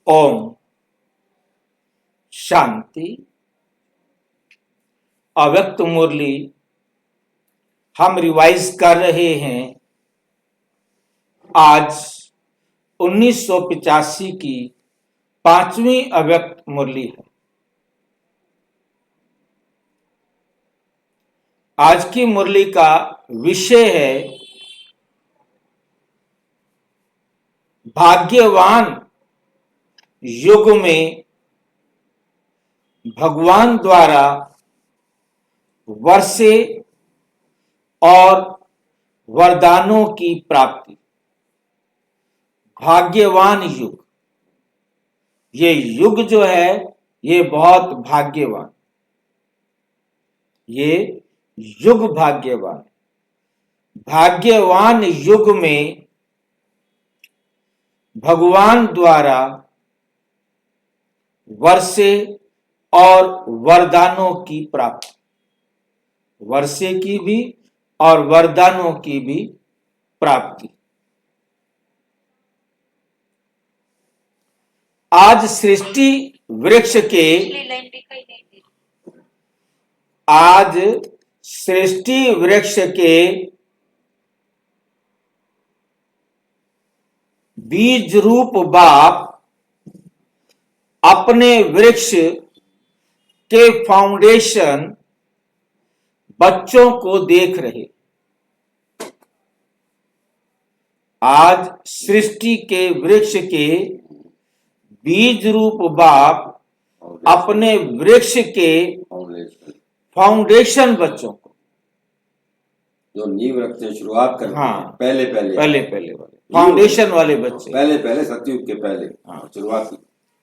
ओम शांति। अव्यक्त मुरली हम रिवाइज कर रहे हैं। आज 1985 की 5वीं अव्यक्त मुरली है। आज की मुरली का विषय है भाग्यवान युग में भगवान द्वारा वर्षे और वरदानों की प्राप्ति। भाग्यवान युग, ये युग जो है ये बहुत भाग्यवान, ये युग भाग्यवान। भाग्यवान युग में भगवान द्वारा वर्षे और वरदानों की प्राप्ति, वर्षे की भी और वरदानों की भी प्राप्ति। आज सृष्टि वृक्ष के बीज रूप बाप अपने वृक्ष के फाउंडेशन बच्चों को देख रहे। आज सृष्टि के वृक्ष के बीज रूप बाप अपने वृक्ष के फाउंडेशन बच्चों को, जो नींव रखते हैं, शुरुआत करते हैं, हाँ, पहले वाले फाउंडेशन वाले बच्चे, पहले सतयुग के पहले, हाँ, शुरुआत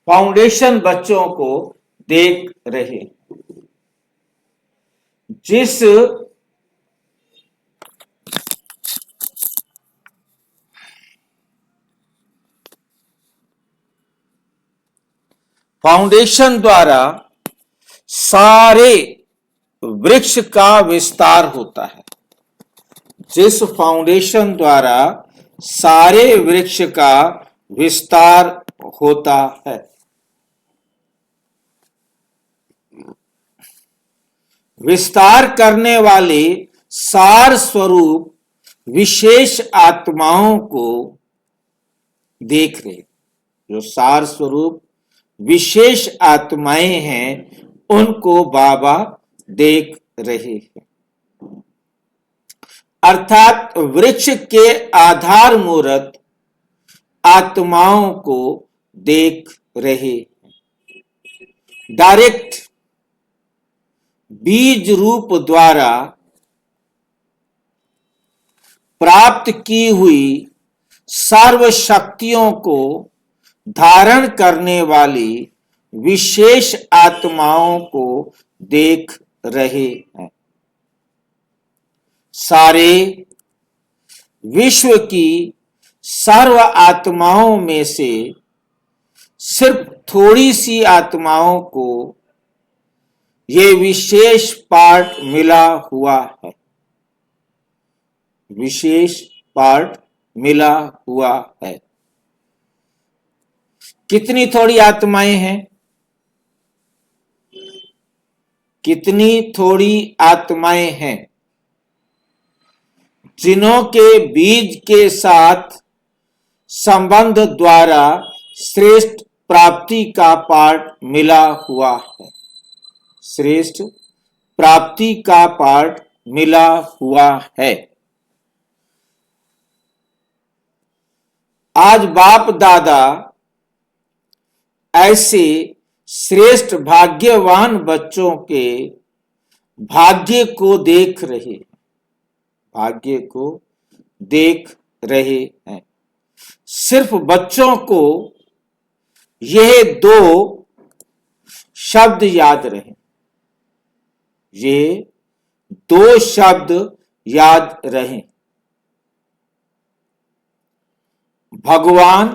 फाउंडेशन बच्चों को देख रहे। जिस फाउंडेशन द्वारा सारे वृक्ष का विस्तार होता है, जिस फाउंडेशन द्वारा सारे वृक्ष का विस्तार होता है। विस्तार करने वाले सार स्वरूप विशेष आत्माओं को देख रहे। जो सार स्वरूप विशेष आत्माएं हैं उनको बाबा देख रहे हैं। अर्थात वृक्ष के आधार मूर्त आत्माओं को देख रहे हैं। डायरेक्ट बीज रूप द्वारा प्राप्त की हुई सर्व शक्तियों को धारण करने वाली विशेष आत्माओं को देख रहे हैं। सारे विश्व की सर्व आत्माओं में से सिर्फ थोड़ी सी आत्माओं को ये विशेष पार्ट मिला हुआ है, विशेष पार्ट मिला हुआ है। कितनी थोड़ी आत्माएं हैं? कितनी थोड़ी आत्माएं हैं जिन्हों के बीज के साथ संबंध द्वारा श्रेष्ठ प्राप्ति का पार्ट मिला हुआ है। श्रेष्ठ प्राप्ति का पार्ट मिला हुआ है। आज बाप दादा ऐसे श्रेष्ठ भाग्यवान बच्चों के भाग्य को देख रहे हैं, भाग्य को देख रहे हैं। सिर्फ बच्चों को यह दो शब्द याद रहे, ये दो शब्द याद रहें, भगवान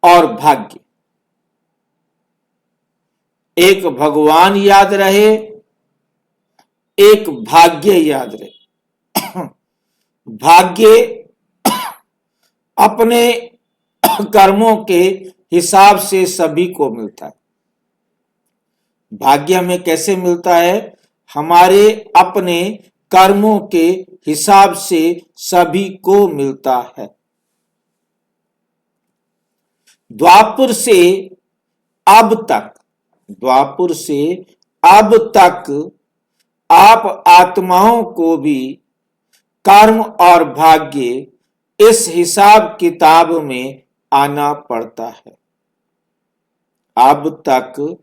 और भाग्य। एक भगवान याद रहे, एक भाग्य याद रहे। भाग्य अपने कर्मों के हिसाब से सभी को मिलता है। भाग्य हमें कैसे मिलता है? हमारे अपने कर्मों के हिसाब से सभी को मिलता है। द्वापर से अब तक आप आत्माओं को भी कर्म और भाग्य इस हिसाब किताब में आना पड़ता है। अब तक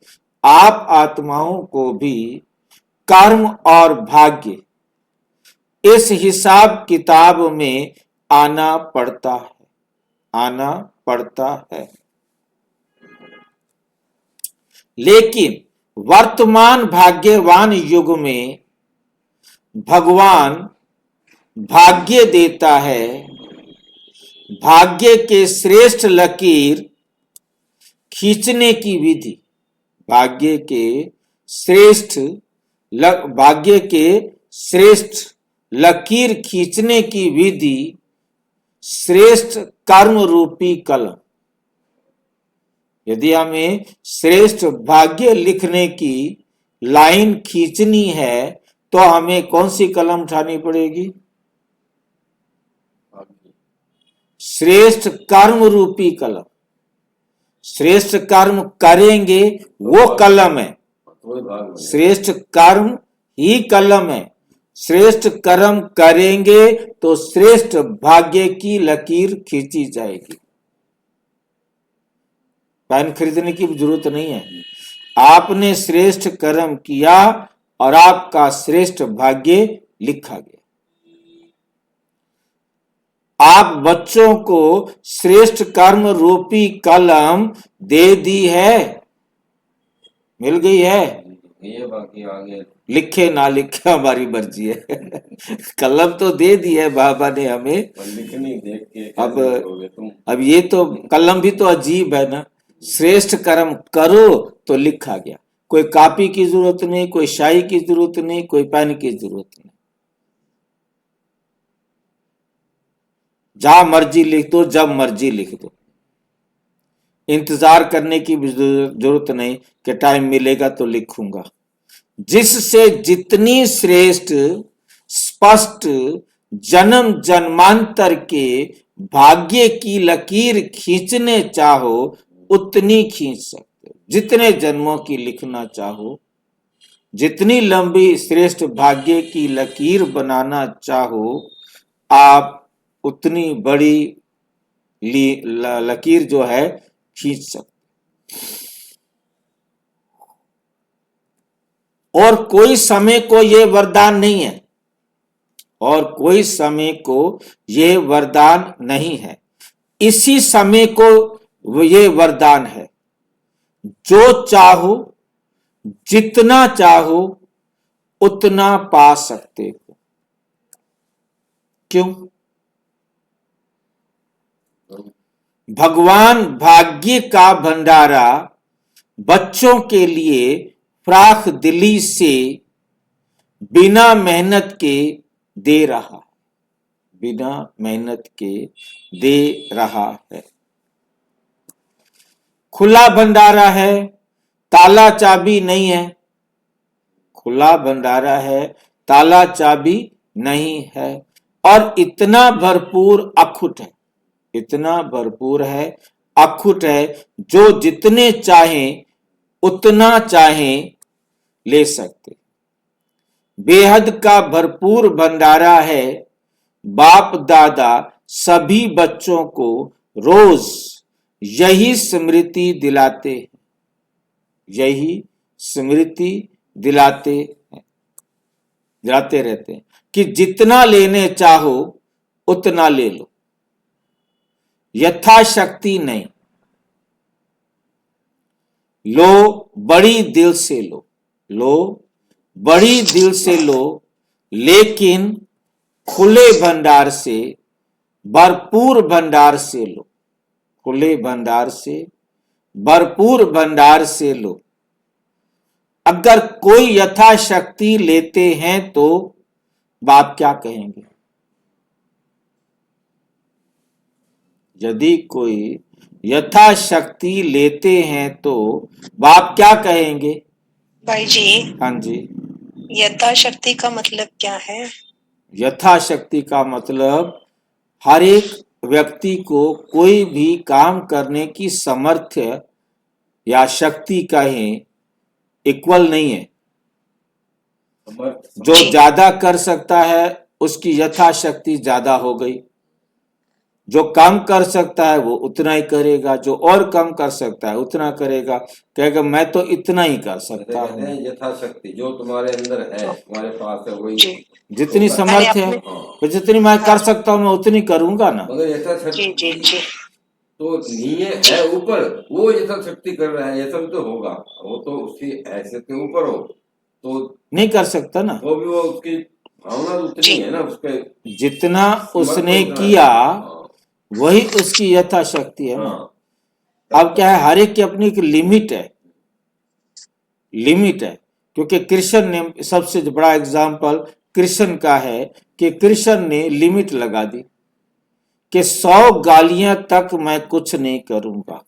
आप आत्माओं को भी कर्म और भाग्य इस हिसाब किताब में आना पड़ता है। लेकिन वर्तमान भाग्यवान युग में भगवान भाग्य देता है। भाग्य के श्रेष्ठ लकीर खींचने की विधि, भाग्य के श्रेष्ठ लकीर खींचने की विधि श्रेष्ठ कर्म रूपी कलम। यदि हमें श्रेष्ठ भाग्य लिखने की लाइन खींचनी है तो हमें कौन सी कलम उठानी पड़ेगी? श्रेष्ठ कर्म रूपी कलम। श्रेष्ठ कर्म करेंगे वो कलम है, श्रेष्ठ कर्म ही कलम है। श्रेष्ठ कर्म करेंगे तो श्रेष्ठ भाग्य की लकीर खींची जाएगी। पेन खरीदने की जरूरत नहीं है, आपने श्रेष्ठ कर्म किया और आपका श्रेष्ठ भाग्य लिखा गया। आप बच्चों को श्रेष्ठ कर्म रूपी कलम दे दी है, मिल गई है, ये बाकी आगे लिखे ना लिखे हमारी मर्जी है। कलम तो दे दी है बाबा ने हमें, लिखनी देख के अब ये तो कलम भी तो अजीब है ना। श्रेष्ठ कर्म करो तो लिखा गया। कोई कॉपी की जरूरत नहीं, कोई शाई की जरूरत नहीं, कोई पेन की जरूरत नहीं, जहां मर्जी लिख दो, जब मर्जी लिख दो। इंतजार करने की भी जरूरत नहीं कि टाइम मिलेगा तो लिखूंगा। जिससे जितनी श्रेष्ठ स्पष्ट जन्म जन्मांतर के भाग्य की लकीर खींचने चाहो उतनी खींच सकते हो। जितने जन्मों की लिखना चाहो, जितनी लंबी श्रेष्ठ भाग्य की लकीर बनाना चाहो, आप उतनी बड़ी लकीर जो है खींच सकते। और कोई समय को यह वरदान नहीं है, और कोई समय को यह वरदान नहीं है, इसी समय को यह वरदान है। जो चाहो, जितना चाहो उतना पा सकते हो। क्यों? भगवान भाग्य का भंडारा बच्चों के लिए फ्राख दिली से बिना मेहनत के दे रहा, बिना मेहनत के दे रहा है। खुला भंडारा है, ताला चाबी नहीं है। खुला भंडारा है, ताला चाबी नहीं है। और इतना भरपूर अखुट है, इतना भरपूर है, अखुट है, जो जितने चाहें उतना चाहें ले सकते। बेहद का भरपूर भंडारा है। बाप दादा सभी बच्चों को रोज यही स्मृति दिलाते हैं, यही स्मृति दिलाते रहते हैं कि जितना लेने चाहो उतना ले लो, यथाशक्ति नहीं। लो बड़ी दिल से लो, लो बड़ी दिल से लो, लेकिन खुले भंडार से, भरपूर भंडार से लो। खुले भंडार से, भरपूर भंडार से लो। अगर कोई यथाशक्ति लेते हैं तो बाप क्या कहेंगे? यदि कोई यथाशक्ति लेते हैं तो बाप क्या कहेंगे? भाई जी, हाँ जी, यथाशक्ति का मतलब क्या है? यथाशक्ति का मतलब हर एक व्यक्ति को कोई भी काम करने की सामर्थ्य या शक्ति कहें इक्वल नहीं है। समर्थ जो जी। ज्यादा कर सकता है उसकी यथाशक्ति ज्यादा हो गई, जो कम कर सकता है वो उतना ही करेगा, जो और कम कर सकता है उतना करेगा, कहेगा मैं तो इतना ही कर सकता कहते हूँ। हैं यथाशक्ति जो तुम्हारे अंदर है, तुम्हारे पास है वही। जी जितनी तो समर्थ है अपने तो जितनी मैं कर सकता हूँ मैं उतनी करूंगा ना। मगर जी यथाशक्ति जी जी तो नीचे है ऊपर, वो यथाशक्ति कर रहा है, ऐसा भी तो होगा। वो तो उसकी हैसियत के ऊपर हो तो नहीं कर सकता ना। भी वो उसकी भावना उतनी जी है ना, उसके जितना समर्थ उसने उतना है। किया हाँ, वही उसकी यथाशक्ति है ना। हाँ। अब क्या है, हर एक की अपनी एक लिमिट है, लिमिट है। क्योंकि कृष्ण ने सबसे बड़ा एग्जाम्पल कृष्ण का है कि कृष्ण ने लिमिट लगा दी कि 100 गालियां तक मैं कुछ नहीं करूंगा।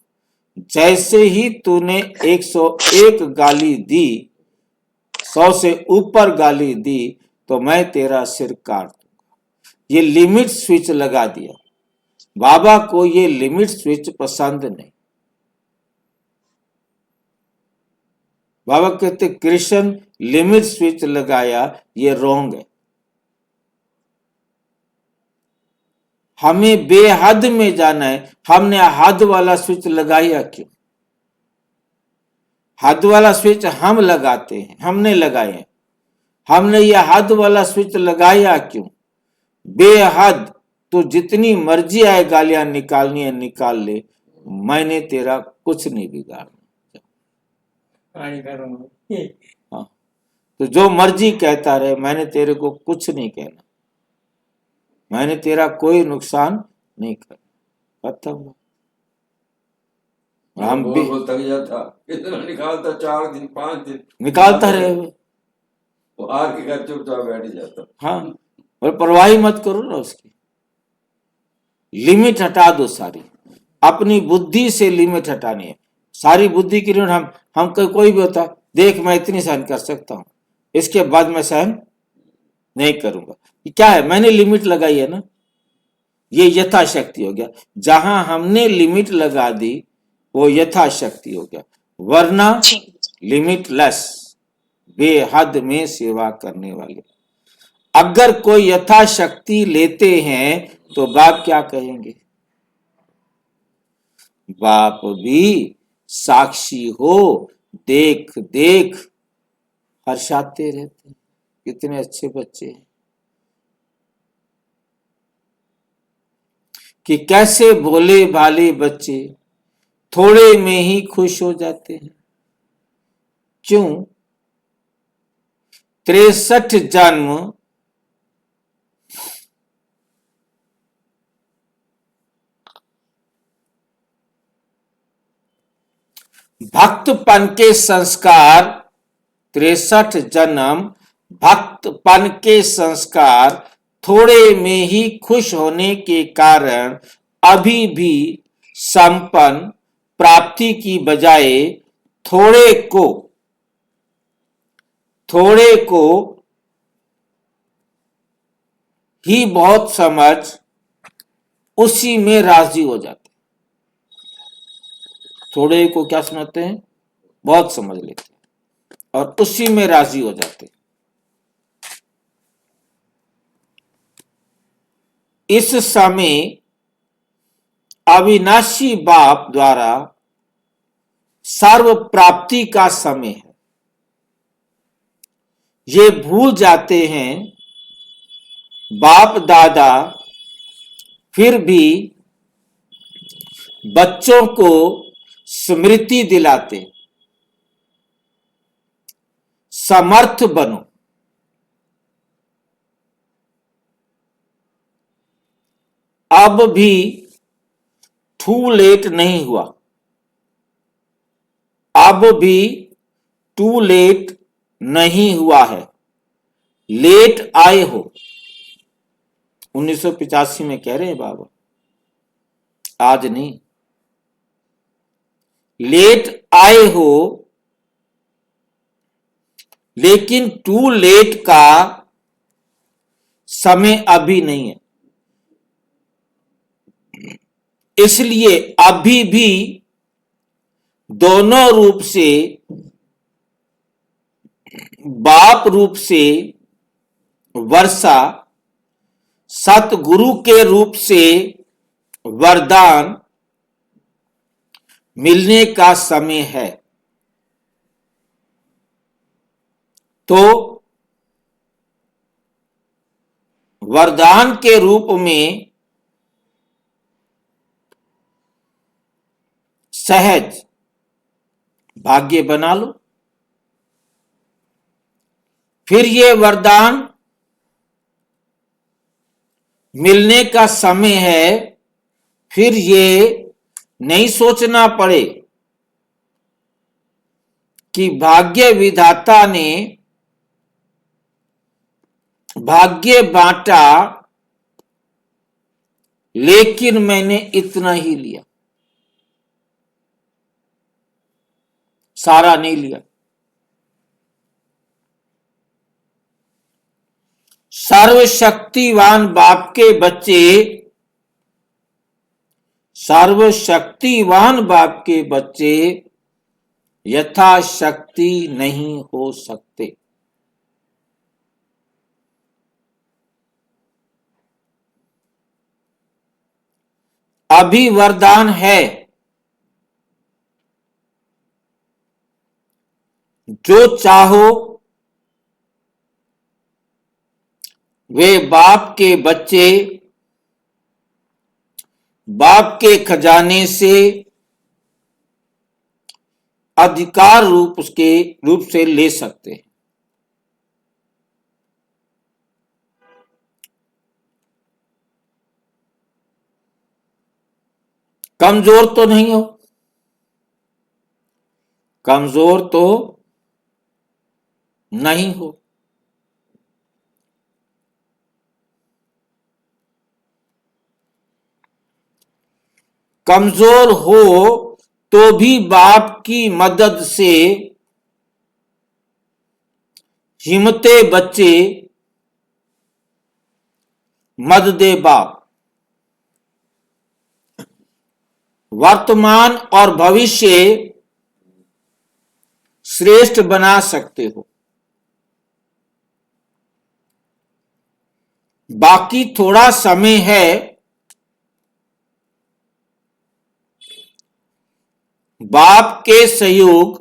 जैसे ही तूने 101 गाली दी, 100 से ऊपर गाली दी तो मैं तेरा सिर काट दूंगा। ये लिमिट स्विच लगा दिया। बाबा को ये लिमिट स्विच पसंद नहीं। बाबा कहते कृष्ण लिमिट स्विच लगाया, ये रॉन्ग है। हमें बेहद में जाना है, हमने हद वाला स्विच लगाया क्यों? हद वाला स्विच हम लगाते हैं, हमने लगाए हैं। हमने ये हद वाला स्विच लगाया क्यों? बेहद तो जितनी मर्जी आए गालियां निकालनी है निकाल ले, मैंने तेरा कुछ नहीं बिगाड़ना। हाँ, तो जो मर्जी कहता रहे, मैंने तेरे को कुछ नहीं कहना, मैंने तेरा कोई नुकसान नहीं करना। खत्म। हम भी बोल थक जाता, इतना निकालता 4 दिन 5 दिन निकालता रहे हुए। वो हार के घर चुपचाप बैठ जाता। हाँ, और परवाह ही मत करो ना उसकी। लिमिट हटा दो सारी, अपनी बुद्धि से लिमिट हटानी है। सारी बुद्धि की लिमिट हम कोई भी होता, देख मैं इतनी सहन कर सकता हूं, इसके बाद मैं सहन नहीं करूंगा। ये क्या है? मैंने लिमिट लगाई है ना, ये यथाशक्ति हो गया। जहां हमने लिमिट लगा दी वो यथाशक्ति हो गया, वरना जी लिमिटलेस, बेहद में सेवा करने वाले। अगर कोई यथाशक्ति लेते हैं तो बाप क्या कहेंगे? बाप भी साक्षी हो, देख देख हर्षाते रहते हैं। कितने अच्छे बच्चे हैं कि कैसे भोले भाले बच्चे थोड़े में ही खुश हो जाते हैं। क्यों? 63 जन्म भक्तपन के संस्कार, 63 जन्म भक्तपन के संस्कार थोड़े में ही खुश होने के कारण अभी भी संपन्न प्राप्ति की बजाय थोड़े को ही बहुत समझ उसी में राजी हो जाते। थोड़े को क्या समझते हैं? बहुत समझ लेते हैं और उसी में राजी हो जाते। इस समय अविनाशी बाप द्वारा सर्व प्राप्ति का समय है। ये भूल जाते हैं बाप दादा फिर भी बच्चों को स्मृति दिलाते, समर्थ बनो। अब भी टू लेट नहीं हुआ, अब भी टू लेट नहीं हुआ है। लेट आए हो, 1985 में कह रहे हैं बाबा, आज नहीं। लेट आए हो, लेकिन टू लेट का समय अभी नहीं है, इसलिए अभी भी दोनों रूप से, बाप रूप से वर्षा, सतगुरु के रूप से वरदान मिलने का समय है। तो वरदान के रूप में सहज भाग्य बना लो। फिर ये वरदान मिलने का समय है, फिर ये नहीं सोचना पड़े कि भाग्य विधाता ने भाग्य बांटा लेकिन मैंने इतना ही लिया, सारा नहीं लिया। सर्वशक्तिवान बाप के बच्चे, सर्वशक्तिवान बाप के बच्चे यथाशक्ति नहीं हो सकते। अभी वरदान है, जो चाहो वे बाप के बच्चे बाप के खजाने से अधिकार रूप से ले सकते हैं। कमजोर तो नहीं हो, कमजोर तो नहीं हो। कमजोर हो तो भी बाप की मदद से हिम्मते बच्चे मददे बाप वर्तमान और भविष्य श्रेष्ठ बना सकते हो। बाकी थोड़ा समय है, बाप के सहयोग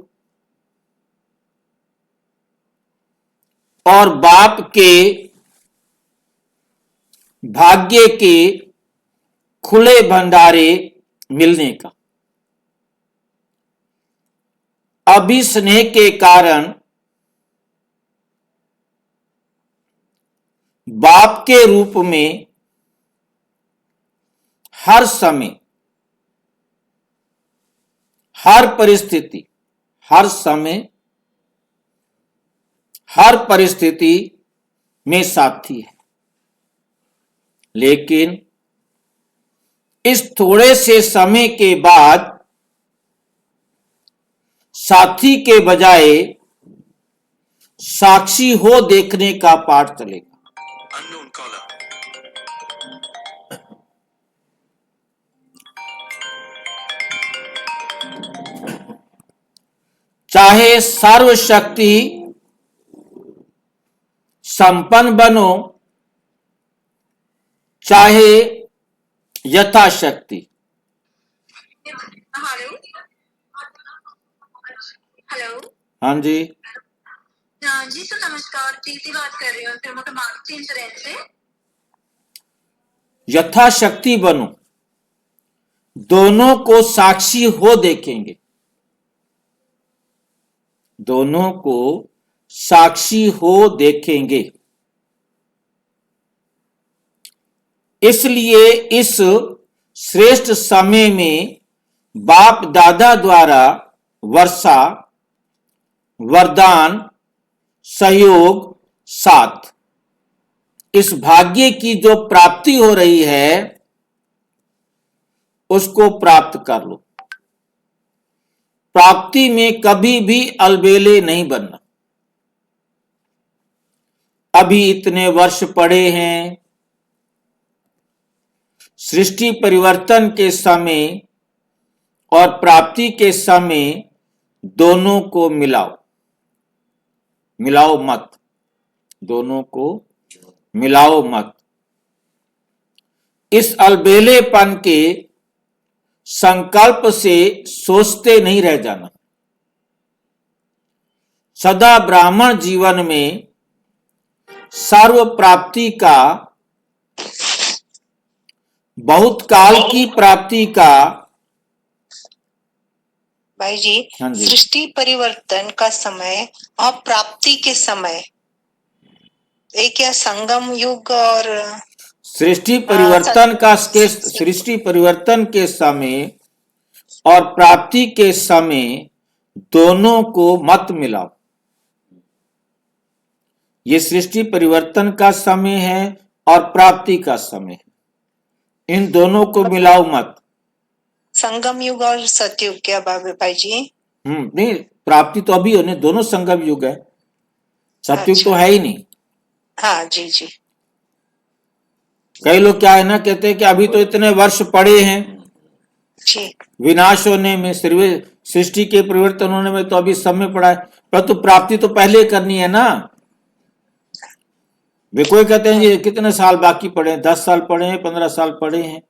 और बाप के भाग्य के खुले भंडारे मिलने का। अभी स्नेह के कारण बाप के रूप में हर समय, हर परिस्थिति, हर समय, हर परिस्थिति में साथी है। लेकिन इस थोड़े से समय के बाद साथी के बजाय साक्षी हो देखने का पाठ चलेगा। चाहे सर्वशक्ति संपन्न बनो, चाहे यथाशक्ति। Hello hello. हाँ जी, जी सर नमस्कार, प्रीति बात कर रही हूँ प्रमुख मार्केटिंग इंश्योरेंस से। यथाशक्ति बनो, दोनों को साक्षी हो देखेंगे, दोनों को साक्षी हो देखेंगे। इसलिए इस श्रेष्ठ समय में बाप दादा द्वारा वर्षा, वरदान, सहयोग, साथ, इस भाग्य की जो प्राप्ति हो रही है उसको प्राप्त कर लो। प्राप्ति में कभी भी अलबेले नहीं बनना। अभी इतने वर्ष पड़े हैं, सृष्टि परिवर्तन के समय और प्राप्ति के समय दोनों को मिलाओ, मिलाओ मत, दोनों को मिलाओ मत। इस अलबेलेपन के संकल्प से सोचते नहीं रह जाना। सदा ब्राह्मण जीवन में सर्व प्राप्ति का, बहुत काल की प्राप्ति का, भाई जी, हाँ जी, सृष्टि परिवर्तन का समय और प्राप्ति के समय एक क्या संगम युग और सृष्टि परिवर्तन का सृष्टि परिवर्तन के समय और प्राप्ति के समय दोनों को मत मिलाओ। ये सृष्टि परिवर्तन का समय है और प्राप्ति का समय है, इन दोनों को मिलाओ मत। संगम युग और सतयुग क्या भाई जी? नहीं, प्राप्ति तो अभी होने, दोनों संगम युग है, सतयुग तो है ही नहीं। हाँ जी जी। कई लोग क्या है ना, कहते हैं कि अभी तो इतने वर्ष पड़े हैं जी, विनाश होने में, सृष्टि के परिवर्तन होने में तो अभी समय पड़ा है, परंतु प्राप्ति तो पहले करनी है ना। वे कोई कहते हैं ये कितने साल बाकी पड़े हैं, 10 साल पड़े हैं, 15 साल पड़े हैं,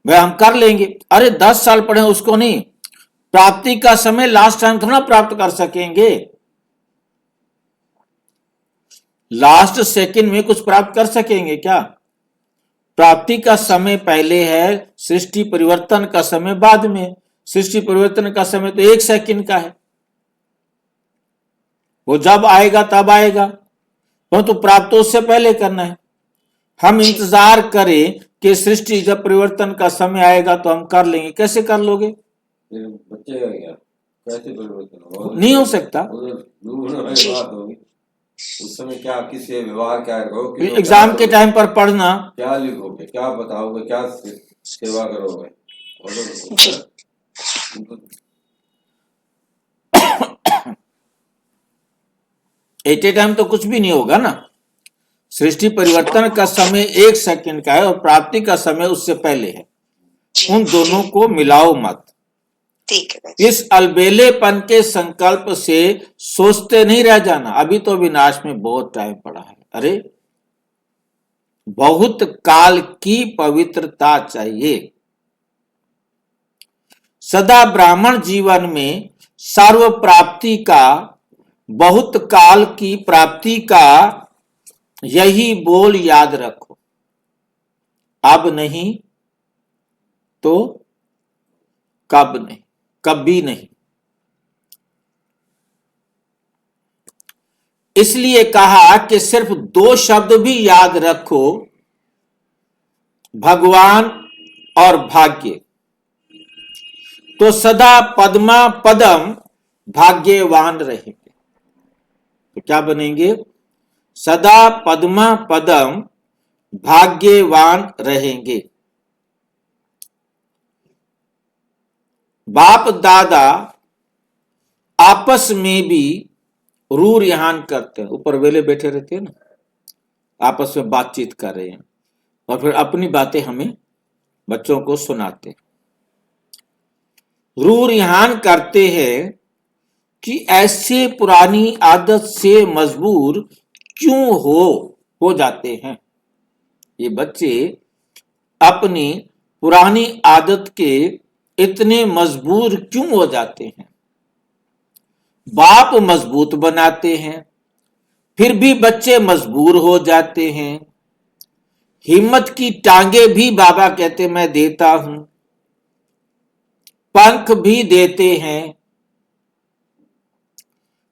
वे हम कर लेंगे। अरे 10 साल पड़े हैं उसको नहीं, प्राप्ति का समय लास्ट टाइम थोड़ा प्राप्त कर सकेंगे, लास्ट सेकंड में कुछ प्राप्त कर सकेंगे क्या? प्राप्ति का समय पहले है, सृष्टि परिवर्तन का समय बाद में। सृष्टि परिवर्तन का समय तो 1 सेकंड का है, वो जब आएगा तब आएगा, परंतु तो प्राप्त उससे पहले करना है। हम इंतजार करें कि सृष्टि जब परिवर्तन का समय आएगा तो हम कर लेंगे, कैसे कर लोगे? बच्चे क्या कैसे परिवर्तन होगा? नहीं हो सकता। बात होगी उस समय, क्या किससे व्यवहार क्या करोगे, एग्जाम के टाइम पर पढ़ना, क्या लिखोगे, क्या बताओगे, क्या सेवा करोगे, एट ए टाइम तो कुछ भी नहीं होगा ना। सृष्टि परिवर्तन का समय 1 सेकंड का है और प्राप्ति का समय उससे पहले है, उन दोनों को मिलाओ मत। ठीक है। इस अलबेलेपन के संकल्प से सोचते नहीं रह जाना, अभी तो विनाश में बहुत टाइम पड़ा है। अरे बहुत काल की पवित्रता चाहिए। सदा ब्राह्मण जीवन में सर्व प्राप्ति का, बहुत काल की प्राप्ति का यही बोल याद रखो। अब नहीं तो कब नहीं, कभी नहीं। इसलिए कहा कि सिर्फ 2 शब्द भी याद रखो, भगवान और भाग्य, तो सदा पद्मा पदम भाग्यवान रहेंगे। तो क्या बनेंगे? सदा पद्मा पदम भाग्यवान रहेंगे। बाप दादा आपस में भी रूर यहान करते हैं, ऊपर वेले बैठे रहते हैं ना, आपस में बातचीत कर रहे हैं और फिर अपनी बातें हमें बच्चों को सुनाते हैं। रूर यहान करते हैं कि ऐसे पुरानी आदत से मजबूर क्यों हो जाते हैं ये बच्चे, अपनी पुरानी आदत के इतने मजबूर क्यों हो जाते हैं? बाप मजबूत बनाते हैं, फिर भी बच्चे मजबूर हो जाते हैं। हिम्मत की टांगे भी बाबा कहते मैं देता हूं, पंख भी देते हैं,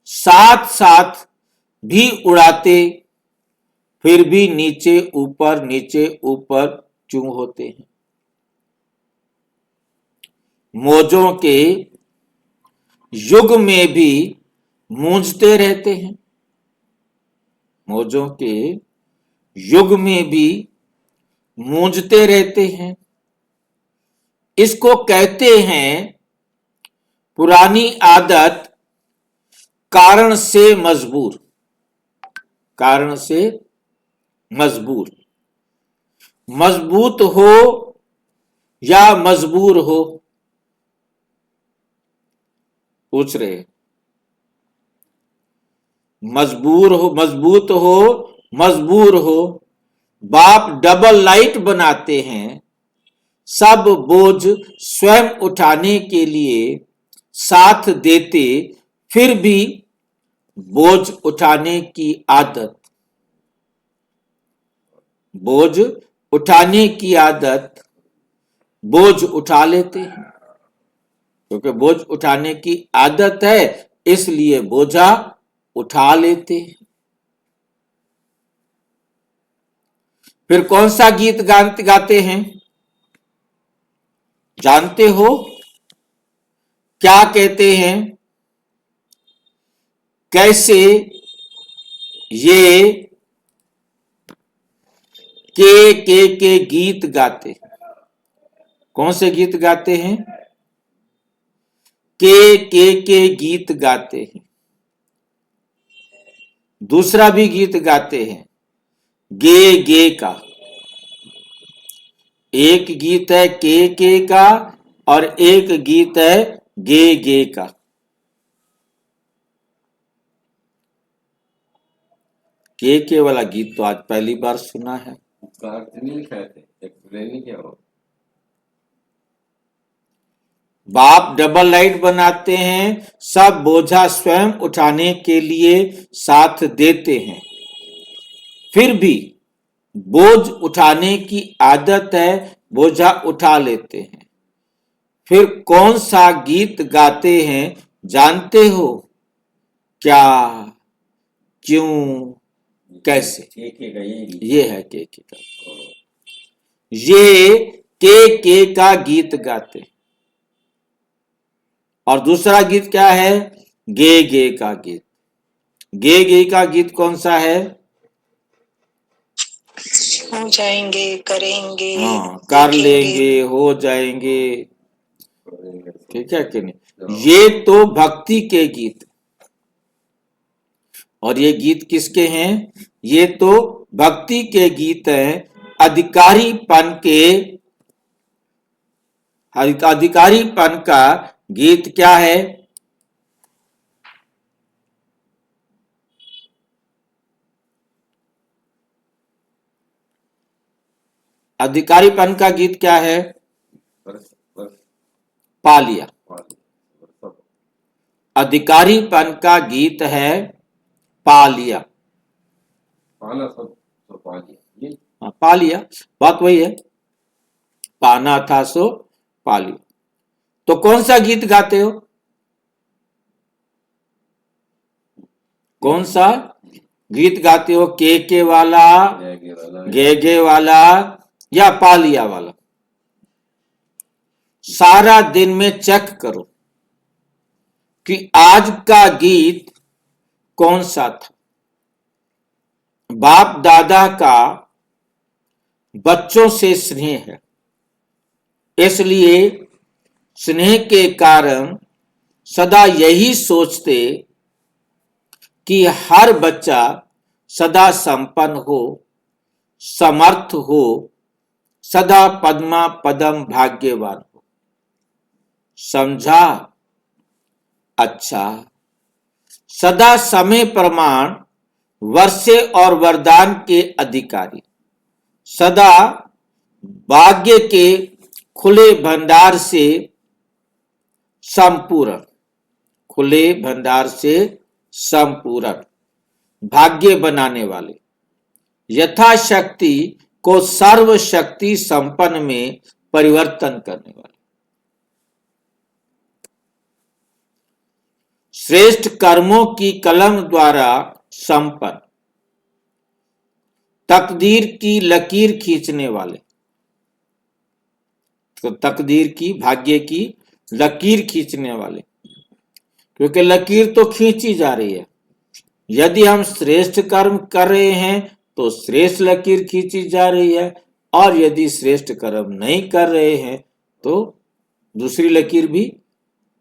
साथ साथ भी उड़ाते, फिर भी नीचे ऊपर क्यों होते हैं? मौजों के युग में भी मूंझते रहते हैं, मौजों के युग में भी मूंझते रहते हैं। इसको कहते हैं पुरानी आदत कारण से मजबूर, कारण से मजबूर, मजबूत हो या मजबूर हो, पूछ रहे। मजबूर हो, मजबूत हो, मजबूर हो। बाप डबल लाइट बनाते हैं, सब बोझ स्वयं उठाने के लिए साथ देते, फिर भी बोझ उठाने की आदत, बोझ उठाने की आदत, बोझ उठा लेते हैं। क्योंकि बोझ उठाने की आदत है, इसलिए बोझा उठा लेते हैं। फिर कौन सा गीत गाते हैं, जानते हो? क्या कहते हैं? कैसे ये के गीत गाते हैं? कौन से गीत गाते हैं? के गीत गाते हैं। दूसरा भी गीत गाते हैं, गे का। एक गीत है के का और एक गीत है गे का। के वाला गीत तो आज पहली बार सुना है। उसका अर्थ नहीं लिखा है, एक्सप्लेन नहीं किया हो। बाप डबल लाइट बनाते हैं, सब बोझा स्वयं उठाने के लिए साथ देते हैं, फिर भी बोझ उठाने की आदत है, बोझा उठा लेते हैं। फिर कौन सा गीत गाते हैं, जानते हो? क्या, क्यों, कैसे? ये है के का। ये के का गीत गाते हैं। और दूसरा गीत क्या है? गे का गीत। गे का गीत कौन सा है? हो जाएंगे, करेंगे, हाँ, कर देखेंगे। लेंगे, हो जाएंगे। ठीक है कि नहीं? ये तो भक्ति के गीत। और ये गीत किसके हैं? ये तो भक्ति के गीत हैं। अधिकारीपन का गीत क्या है? अधिकारीपन का गीत क्या है? पा लिया। अधिकारीपन का गीत है पा लिया। पाना सब पा लिया। हाँ, पा लिया, बात वही है, पाना था सो पा लिया। तो कौन सा गीत गाते हो? कौन सा गीत गाते हो? के वाला, गे वाला या पा लिया वाला? सारा दिन में चेक करो कि आज का गीत कौन सा था। बाप दादा का बच्चों से स्नेह है, इसलिए स्नेह के कारण सदा यही सोचते कि हर बच्चा सदा संपन्न हो, समर्थ हो, सदा पद्मा पदम भाग्यवान हो। समझा? अच्छा। सदा समय प्रमाण वर्षे और वरदान के अधिकारी, सदा भाग्य के खुले भंडार से संपूर्ण, खुले भंडार से संपूर्ण, भाग्य बनाने वाले, यथाशक्ति को सर्वशक्ति संपन्न में परिवर्तन करने वाले, श्रेष्ठ कर्मों की कलम द्वारा संपन्न, तकदीर की लकीर खींचने वाले। तो तकदीर की, भाग्य की लकीर खींचने वाले, क्योंकि लकीर तो खींची जा रही है। यदि हम श्रेष्ठ कर्म कर रहे हैं तो श्रेष्ठ लकीर खींची जा रही है, और यदि श्रेष्ठ कर्म नहीं कर रहे हैं तो दूसरी लकीर भी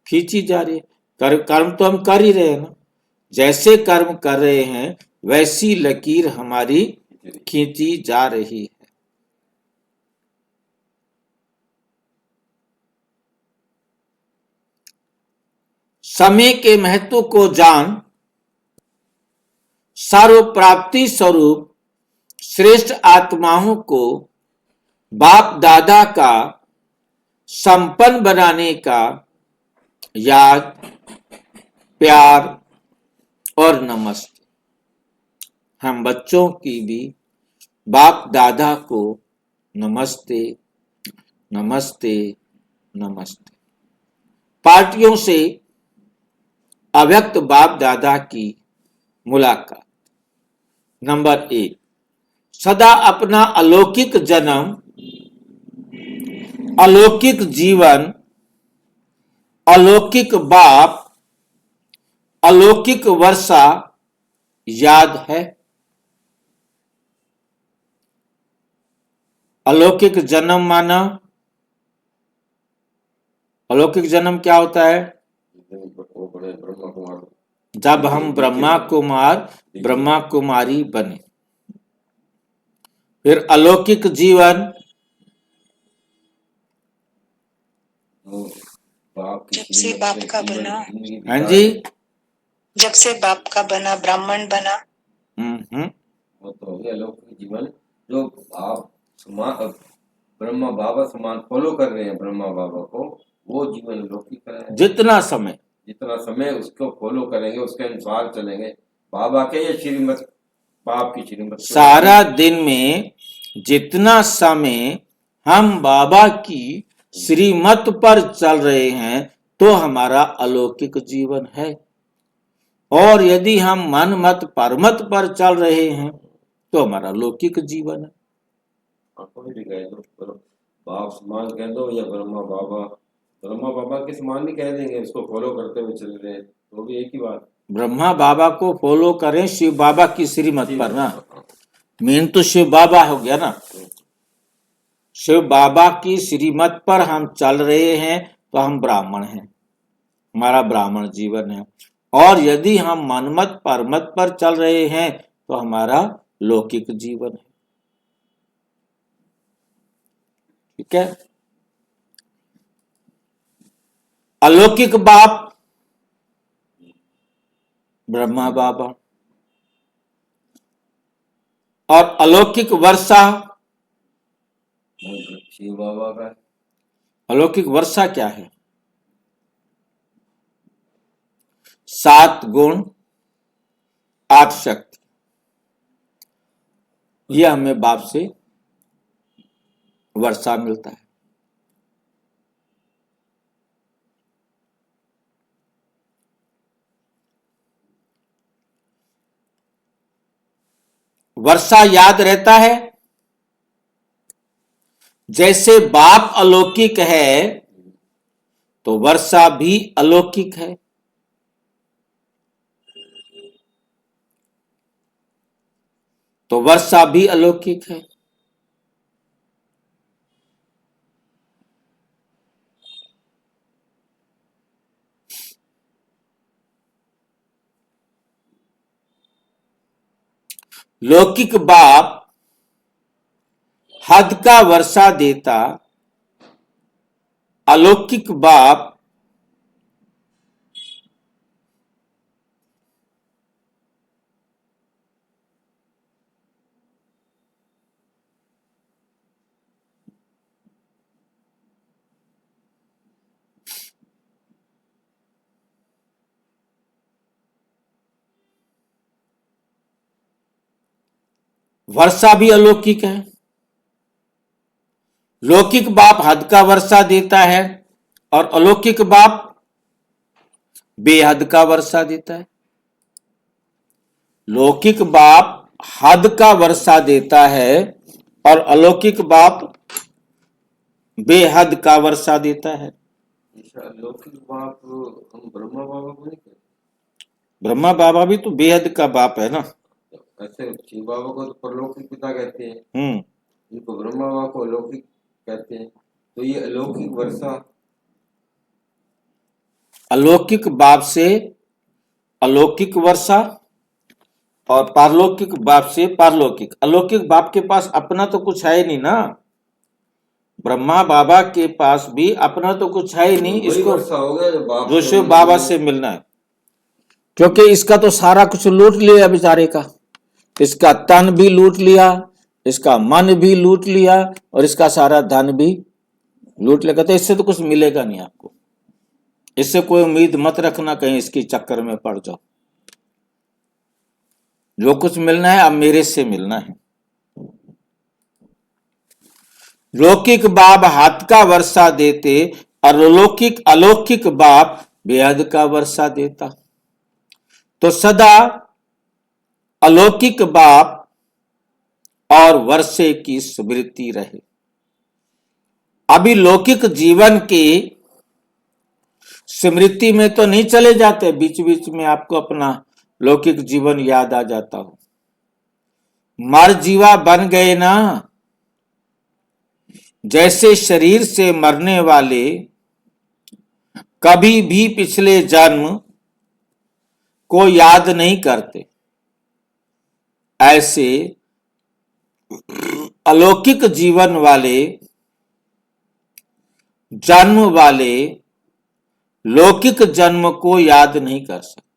खींची जा रही है। कर्म तो हम कर ही रहे हैं ना, जैसे कर्म कर रहे हैं वैसी लकीर हमारी खींची जा रही है। समय के महत्व को जान सर्व प्राप्ति स्वरूप श्रेष्ठ आत्माओं को बाप दादा का संपन्न बनाने का याद, प्यार और नमस्ते। हम बच्चों की भी बाप दादा को नमस्ते नमस्ते नमस्ते। पार्टियों से अव्यक्त बाप दादा की मुलाकात। नंबर 1, सदा अपना अलौकिक जन्म, अलौकिक जीवन, अलौकिक बाप, अलौकिक वर्षा याद है। अलौकिक जन्म माना, अलौकिक जन्म क्या होता है? जब हम ब्रह्मा कुमार ब्रह्मा कुमारी बने। फिर अलौकिक जीवन, जब से बाप का बना। हाँ जी, जब से बाप का बना, ब्राह्मण बना। वो तो हो गया अलौकिक जीवन, जो आप ब्रह्मा बाबा समान फॉलो कर रहे हैं ब्रह्मा बाबा को, वो जीवन अलौकिक है। जितना समय उसको फॉलो करेंगे, उसके अनुसार चलेंगे, बाबा के ये श्रीमत, बाप की श्रीमत, सारा दिन में जितना समय हम बाबा की श्रीमत पर चल रहे हैं तो हमारा अलौकिक जीवन है। और यदि हम मन मत परमत पर चल रहे हैं तो हमारा लौकिक जीवन है। कोई भी कह दो, बाप समान कह दो या ब्रह्मा बाबा के समान भी कह देंगे, उसको फॉलो करते हुए चल रहे हैं तो भी एक ही बात। ब्रह्मा बाबा को फॉलो करें शिव बाबा की श्रीमत पर ना, मेन तो शिव बाबा हो गया ना। शिव बाबा की श्रीमत पर हम चल रहे हैं तो हम ब्राह्मण हैं, हमारा ब्राह्मण जीवन है। और यदि हम मनमत परमत पर चल रहे हैं तो हमारा लौकिक जीवन है। ठीक है। अलौकिक बाप ब्रह्मा बाबा और अलौकिक वर्षा शिव बाबा का। अलौकिक वर्षा क्या है? 7 गुण 8 शक्ति, यह हमें बाप से वर्षा मिलता है। वर्षा याद रहता है, जैसे बाप अलौकिक है तो वर्षा भी अलौकिक है। तो वर्षा भी अलौकिक है। लौकिक बाप हद का वर्षा देता, अलौकिक बाप वर्षा भी अलौकिक है। लौकिक बाप हद का वर्षा देता है और अलौकिक बाप बेहद का वर्षा देता है। लौकिक बाप हद का वर्षा देता है और अलौकिक बाप बेहद का वर्षा देता है। अलौकिक बाप हम ब्रह्मा बाबा को नहीं कहते? ब्रह्मा बाबा भी तो बेहद का बाप है ना। ऐसे शिव बाबा को तो परलौकिक पिता कहते हैं, इनको ब्रह्मा बाबा को अलौकिक कहते हैं। तो ये अलौकिक वर्षा अलौकिक बाप से अलौकिक वर्षा और पारलौकिक बाप से पारलौकिक। अलौकिक बाप के पास अपना तो कुछ है ही नहीं ना, ब्रह्मा बाबा के पास भी अपना तो कुछ है ही नहीं, वही इसको वर्षा हो गया जो बाप जो से शिव बाबा से मिलना है, क्योंकि इसका तो सारा कुछ लूट लिया बेचारे का। इसका तन भी लूट लिया, इसका मन भी लूट लिया और इसका सारा धन भी लूट लेगा। तो इससे तो कुछ मिलेगा नहीं आपको, इससे कोई उम्मीद मत रखना कहीं इसकी चक्कर में पड़ जाओ। जो कुछ मिलना है अब मेरे से मिलना है। लौकिक बाप हाथ का वर्षा देते और अलौकिक बाप बेहद का वर्षा देता। तो सदा अलौकिक बाप और वर्षे की स्मृति रहे। अभी लौकिक जीवन की स्मृति में तो नहीं चले जाते, बीच बीच में आपको अपना लौकिक जीवन याद आ जाता हो। मर जीवा बन गए ना, जैसे शरीर से मरने वाले कभी भी पिछले जन्म को याद नहीं करते, ऐसे अलौकिक जीवन वाले जन्म वाले लौकिक जन्म को याद नहीं कर सकते।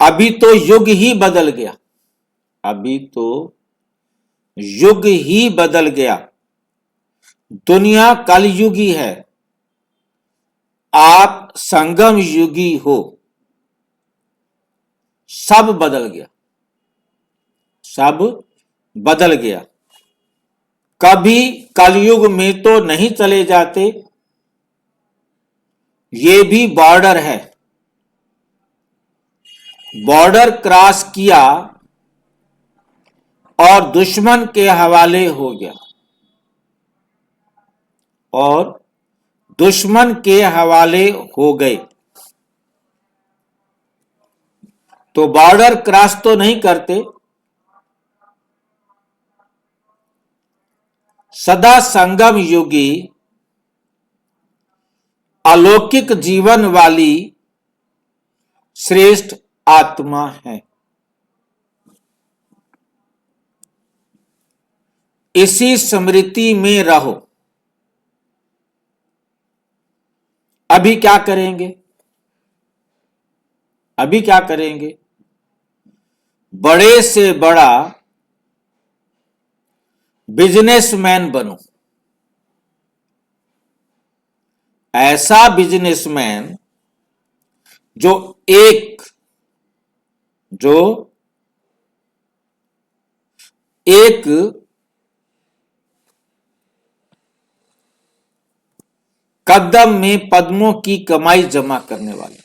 अभी तो युग ही बदल गया, अभी तो युग ही बदल गया। दुनिया कलयुगी है, आप संगम युगी हो। सब बदल गया, सब बदल गया। कभी कलयुग में तो नहीं चले जाते, ये भी बॉर्डर है। बॉर्डर क्रॉस किया और दुश्मन के हवाले हो गया, और दुश्मन के हवाले हो गए। तो बॉर्डर क्रॉस तो नहीं करते, सदा संगम युगी अलौकिक जीवन वाली श्रेष्ठ आत्मा है। इसी स्मृति में रहो। अभी क्या करेंगे, अभी क्या करेंगे? बड़े से बड़ा बिजनेसमैन बनो। ऐसा बिजनेसमैन जो एक कदम में पद्मों की कमाई जमा करने वाले।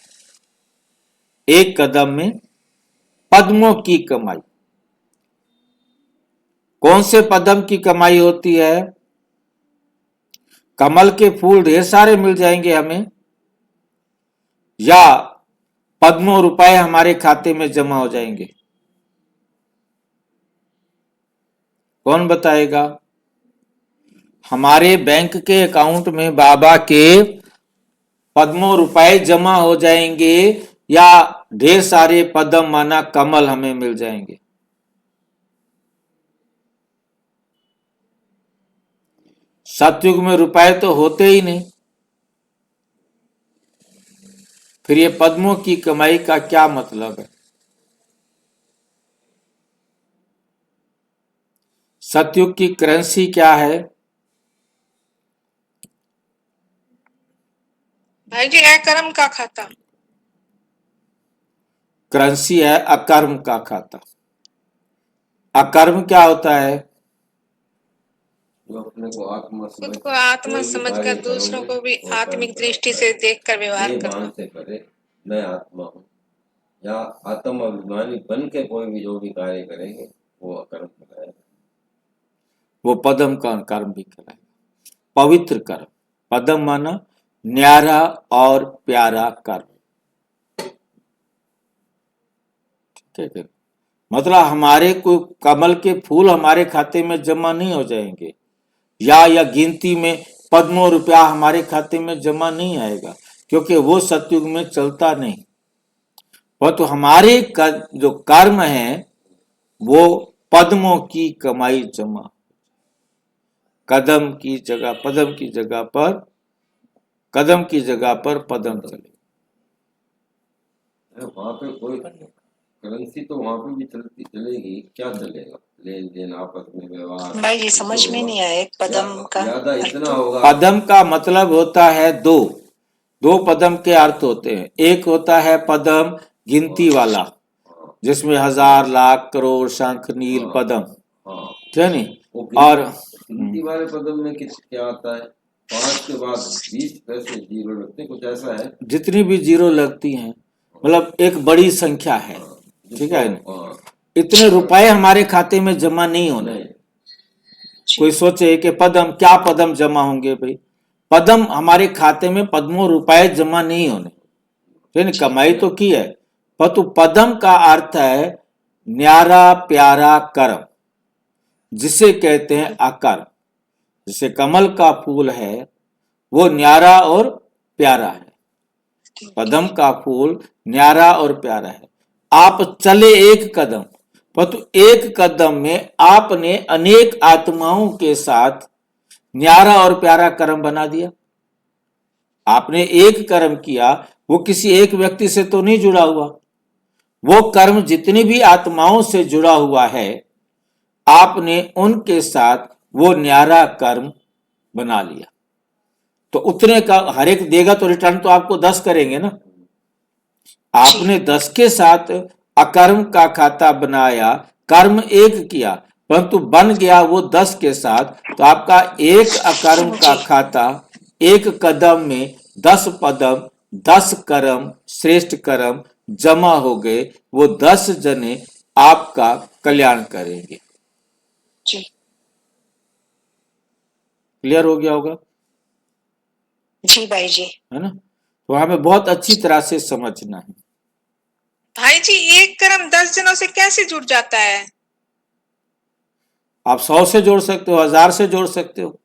एक कदम में पद्मों की कमाई। कौन से पद्म की कमाई होती है? कमल के फूल ढेर सारे मिल जाएंगे हमें, या पद्मों रुपए हमारे खाते में जमा हो जाएंगे? कौन बताएगा? हमारे बैंक के अकाउंट में बाबा के पद्मों रुपए जमा हो जाएंगे, या ढेर सारे पद्म माना कमल हमें मिल जाएंगे? सतयुग में रुपए तो होते ही नहीं, फिर ये पद्मों की कमाई का क्या मतलब है? सतयुग की करेंसी क्या है? भाई जी अकर्म का खाता। करेंसी है अकर्म का खाता। अकर्म क्या होता है? जो अपने को आत्मा खुद को आत्मा समझकर दूसरों को भी आत्मिक दृष्टि से देखकर व्यवहार ये करना। मान से करे मैं आत्मा हूँ, या आत्म अभिमानी बन के कोई भी जो भी कार्य करेंगे वो अकर्म कराएगा। वो पदम का कर्म भी कराएगा। पवित्र कर्म, पदम माना न्यारा और प्यारा कर्म। ठीक है, मतलब हमारे को कमल के फूल हमारे खाते में जमा नहीं हो जाएंगे, या गिनती में पद्मों रुपया हमारे खाते में जमा नहीं आएगा, क्योंकि वो सतयुग में चलता नहीं। वो तो हमारे जो कर्म है वो पद्मों की कमाई जमा, कदम की जगह पदम की जगह पर कदम की जगह पर पदम चले। वहां पे कोई करेंसी तो वहां पे भी चलती चलेगी, क्या चलेगा? लेन देन आपस में व्यवहार भाई जी समझ में नहीं आया पदम का ज्यादा इतना अर्थ। होगा। पदम का मतलब होता है दो पदम के अर्थ होते हैं। एक होता है पदम गिनती वाला, हाँ, जिसमें हजार लाख करोड़ शंख नील हाँ, पदम, हाँ। ठीक है नहीं। वो और गिनती वाले पदम में क्या आता है? 5 के बाद 20 पैसे जीरो लगते हैं, कुछ ऐसा है। जितनी भी जीरो लगती हैं मतलब एक बड़ी संख्या है, हाँ, ठीक है। हाँ, इतने रुपए हमारे खाते में जमा नहीं होने। नहीं। कोई सोचे कि पदम क्या पदम जमा होंगे, भाई पदम हमारे खाते में पद्मों रुपए जमा नहीं होने, ठीक है। कमाई तो की है, परंतु पदम का अर्थ है न्यारा प्यारा कर्म, जिसे कहते हैं अकर्म। जैसे कमल का फूल है वो न्यारा और प्यारा है, पदम का फूल न्यारा और प्यारा है। आप चले एक कदम, परंतु एक कदम में आपने अनेक आत्माओं के साथ न्यारा और प्यारा कर्म बना दिया। आपने एक कर्म किया, वो किसी एक व्यक्ति से तो नहीं जुड़ा हुआ, वो कर्म जितनी भी आत्माओं से जुड़ा हुआ है आपने उनके साथ वो न्यारा कर्म बना लिया। तो उतने का हर एक देगा तो रिटर्न तो आपको 10 करेंगे ना। आपने 10 के साथ अकर्म का खाता बनाया, कर्म एक किया, परंतु बन गया वो 10 के साथ, तो आपका एक अकर्म का खाता एक कदम में 10 पदम 10 कर्म श्रेष्ठ कर्म जमा हो गए। वो 10 जने आपका कल्याण करेंगे। जी क्लियर हो गया होगा, जी भाई जी। है ना। तो हमें बहुत अच्छी तरह से समझना है। भाई जी एक कर्म 10 जनों से कैसे जुड़ जाता है? आप 100 से जोड़ सकते हो, 1000 से जोड़ सकते हो।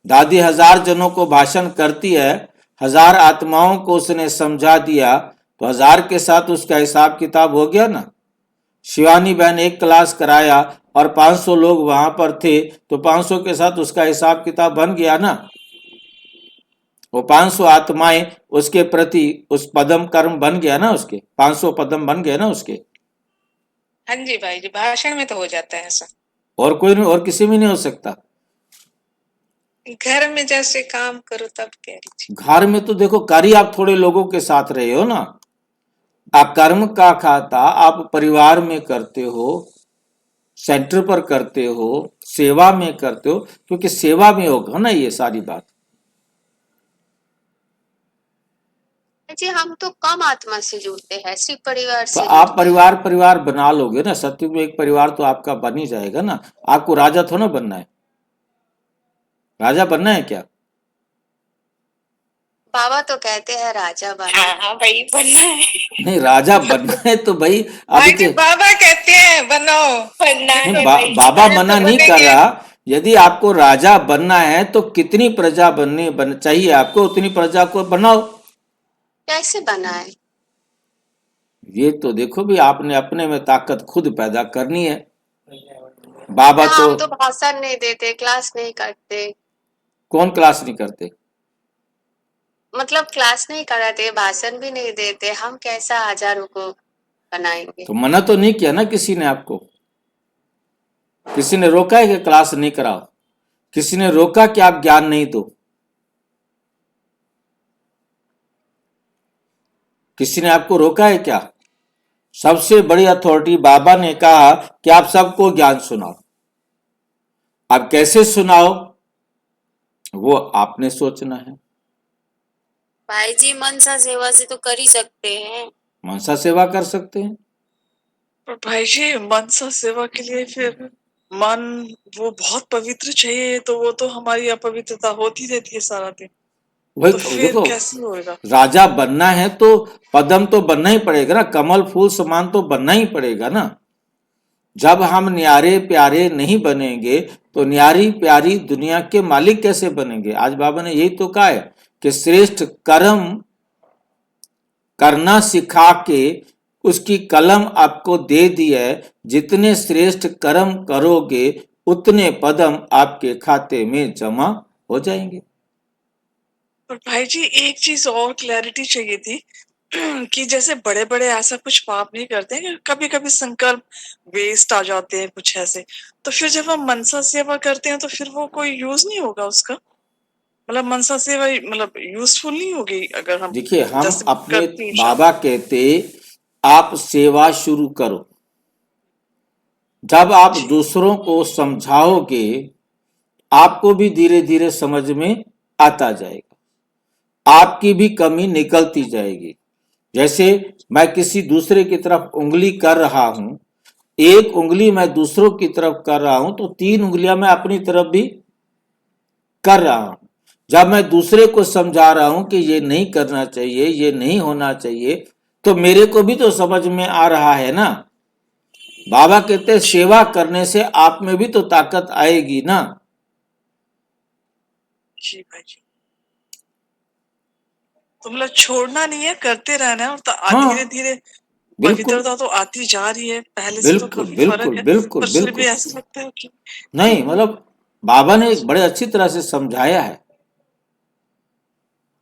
दादी 1000 जनों को भाषण करती है, 1000 आत्माओं को उसने समझा दिया, तो 1000 के साथ उसका हिसाब किताब हो गया ना। शिवानी बहन एक क्लास कराया और 500 लोग वहां पर थे, तो 500 के साथ उसका हिसाब किताब बन गया ना। वो 500 आत्माएं उसके प्रति उस पदम कर्म बन गया ना, उसके 500 पदम बन गए ना उसके। हाँ जी भाई जी, भाषण में तो हो जाता है ऐसा, और कोई नहीं, और किसी में नहीं हो सकता। घर में जैसे काम करो तब कह रही थी। घर में तो देखो कार्य आप थोड़े लोगों के साथ रहे हो ना। अकर्म का खाता आप परिवार में करते हो, सेंटर पर करते हो, सेवा में करते हो, क्योंकि सेवा में होगा ना ये सारी बात। जी हम तो कम आत्मा से जुड़ते हैं, सिर्फ परिवार तो से आप जुड़ते परिवार बना लोगे ना, सतयुग में एक परिवार तो आपका बन ही जाएगा ना। आपको राजा थोड़ा बनना है, राजा बनना है क्या? बाबा तो कहते हैं राजा बना। हाँ भाई बनना है। नहीं, राजा बनना है तो भाई भाई अभी जी बाबा कहते हैं बनो, बनना है नहीं, भाई। बाबा अरे मना तो नहीं कर बनेंगे। रहा। यदि आपको राजा बनना है तो कितनी प्रजा बन चाहिए आपको, उतनी प्रजा को बनाओ। कैसे बना है? ये तो देखो भी, आपने अपने में ताकत खुद पैदा करनी है। बाबा हम तो तो भाषण नहीं देते, क्लास नहीं करते, कौन क्लास नहीं करते? मतलब क्लास नहीं कराते, भाषण भी नहीं देते, हम कैसा हजारों को बनाएंगे? तो मना तो नहीं किया ना किसी ने आपको? किसी ने रोका है कि क्लास नहीं कराओ? किसी ने रोका कि आप ज्ञान नहीं दो? किसी ने आपको रोका है क्या? सबसे बड़ी अथॉरिटी बाबा ने कहा कि आप सबको ज्ञान सुनाओ। आप कैसे सुनाओ वो आपने सोचना है। भाई जी मनसा सेवा से तो कर ही सकते हैं। मनसा सेवा कर सकते हैं। पर भाई जी मनसा सेवा के लिए फिर मन वो बहुत पवित्र चाहिए, तो वो तो हमारी अपवित्रता होती रहती है सारा दिन, वही तो तो फिर देखो, कैसे होएगा? राजा बनना है तो पदम तो बनना ही पड़ेगा ना, कमल फूल समान तो बनना ही पड़ेगा ना। जब हम न्यारे प्यारे नहीं बनेंगे तो न्यारी प्यारी दुनिया के मालिक कैसे बनेंगे? आज बाबा ने यही तो कहा है कि श्रेष्ठ कर्म करना सिखा के उसकी कलम आपको दे दी है। जितने श्रेष्ठ कर्म करोगे उतने पदम आपके खाते में जमा हो जाएंगे। पर भाई जी एक चीज और क्लैरिटी चाहिए थी कि जैसे बड़े बड़े ऐसा कुछ पाप नहीं करते हैं, कभी कभी संकल्प वेस्ट आ जाते हैं कुछ ऐसे, तो फिर जब हम मनसा सेवा करते हैं तो फिर वो कोई यूज नहीं होगा उसका? मतलब मनसा सेवा मतलब यूजफुल नहीं होगी अगर हम देखिए, हम जैसे अपने करती हैं बाबा कहते आप सेवा शुरू करो। जब आप जी दूसरों को समझाओगे आपको भी धीरे धीरे समझ में आता जाएगा, आपकी भी कमी निकलती जाएगी। जैसे मैं किसी दूसरे की तरफ उंगली कर रहा हूं, एक उंगली मैं दूसरों की तरफ कर रहा हूं तो 3 उंगलियां मैं अपनी तरफ भी कर रहा हूं। जब मैं दूसरे को समझा रहा हूं कि ये नहीं करना चाहिए, ये नहीं होना चाहिए, तो मेरे को भी तो समझ में आ रहा है ना। बाबा कहते हैं सेवा करने से आप में भी तो ताकत आएगी ना। जी भाई जी, तो मतलब छोड़ना नहीं है, करते रहना है, और धीरे हाँ, धीरे बिल्कुल पवित्रता तो आती जा रही है, पहले से तो बिल्कुल काफी फर्क बिल्कुल है, बिल्कुल पर फिर भी बिल्कुल। ऐसा लगता है कि नहीं, मतलब बाबा ने एक बड़े अच्छी तरह से समझाया है।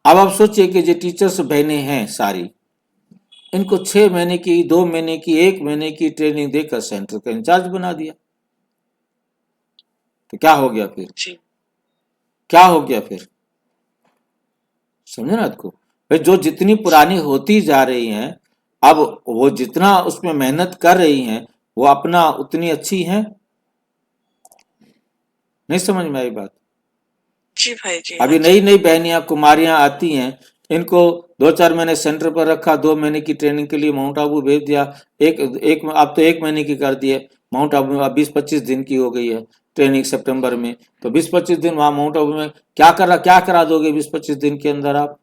अब आप सोचिए कि जो टीचर्स बहनें हैं सारी, इनको 6 महीने की, 2 महीने की, 1 महीने की ट्रेनिंग देकर सेंटर का इंचार्ज बना दिया। तो क्या हो गया फिर? जी क्या हो गया फिर? समझे ना आपको? भाई जो जितनी पुरानी होती जा रही हैं, अब वो जितना उसमें मेहनत कर रही हैं, वो अपना उतनी अच्छी हैं। नहीं समझ में आई बात? जी भाई जी, हाँ अभी जी नई नई बहनियां कुमारियां आती हैं, इनको 2-4 महीने सेंटर पर रखा, 2 महीने की ट्रेनिंग के लिए माउंट आबू भेज दिया। अब तो 1 महीने की कर दिए माउंट आबू में। अब 20-25 दिन की हो गई है ट्रेनिंग सितंबर में, तो 20-25 दिन वहां माउंट आबू में क्या करा दोगे 20-25 दिन के अंदर आप?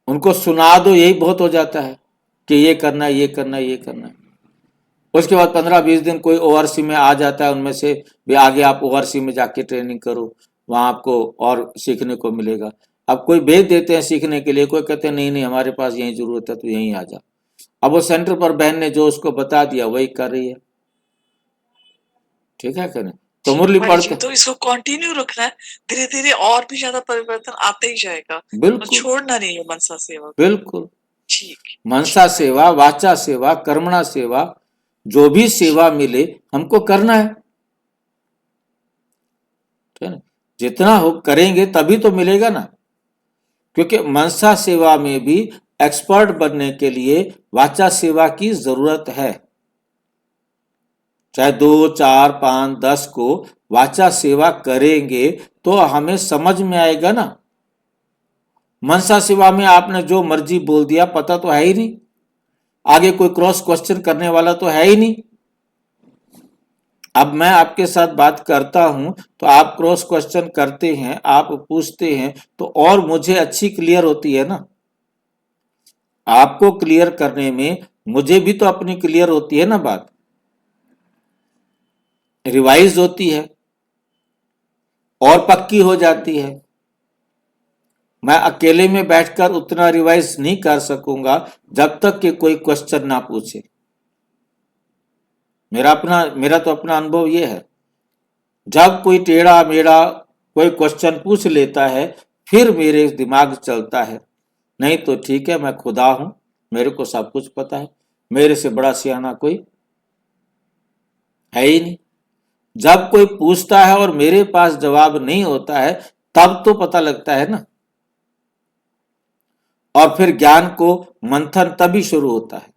उनको सुना दो, यही बहुत हो जाता है कि ये करना है, ये करना है, ये करना है। उसके बाद 15-20 दिन कोई ओआरसी में आ जाता है, उनमें से भी आगे आप ओआरसी में जाके ट्रेनिंग करो, वहां आपको और सीखने को मिलेगा। अब कोई भेज देते हैं सीखने के लिए, कोई कहते हैं नहीं नहीं हमारे पास यही जरूरत है, तो यहीं आ जा। अब वो सेंटर पर बहन ने जो उसको बता दिया वही कर रही है। ठीक है क्या नहीं? तो जी मुरली भाई जी, पढ़ते, तो इसको कंटिन्यू रखना है, धीरे धीरे और भी ज्यादा परिवर्तन आता ही जाएगा, तो बिल्कुल छोड़ना नहीं है मनसा सेवा को। बिल्कुल। ठीक मनसा ठीक भाई सेवा, वाचा सेवा, कर्मणा सेवा, जो भी सेवा मिले हमको करना है। ठीक है ना? जितना हो करेंगे तभी तो मिलेगा ना। क्योंकि मनसा सेवा में भी एक्सपर्ट बनने के लिए वाचा सेवा की जरूरत है। चाहे 2, 4, 5, 10 को वाचा सेवा करेंगे तो हमें समझ में आएगा ना। मनसा सेवा में आपने जो मर्जी बोल दिया, पता तो है ही नहीं, आगे कोई क्रॉस क्वेश्चन करने वाला तो है ही नहीं। अब मैं आपके साथ बात करता हूं तो आप क्रॉस क्वेश्चन करते हैं, आप पूछते हैं, तो और मुझे अच्छी क्लियर होती है ना। आपको क्लियर करने में मुझे भी तो अपनी क्लियर होती है ना, बात रिवाइज होती है और पक्की हो जाती है। मैं अकेले में बैठकर उतना रिवाइज नहीं कर सकूंगा जब तक कि कोई क्वेश्चन ना पूछे। मेरा तो अपना अनुभव यह है, जब कोई टेढ़ा मेढ़ा कोई क्वेश्चन पूछ लेता है फिर मेरे दिमाग चलता है। नहीं तो ठीक है, मैं खुदा हूं, मेरे को सब कुछ पता है, मेरे से बड़ा सियाना कोई है ही नहीं। जब कोई पूछता है और मेरे पास जवाब नहीं होता है तब तो पता लगता है ना। और फिर ज्ञान को मंथन तभी शुरू होता है।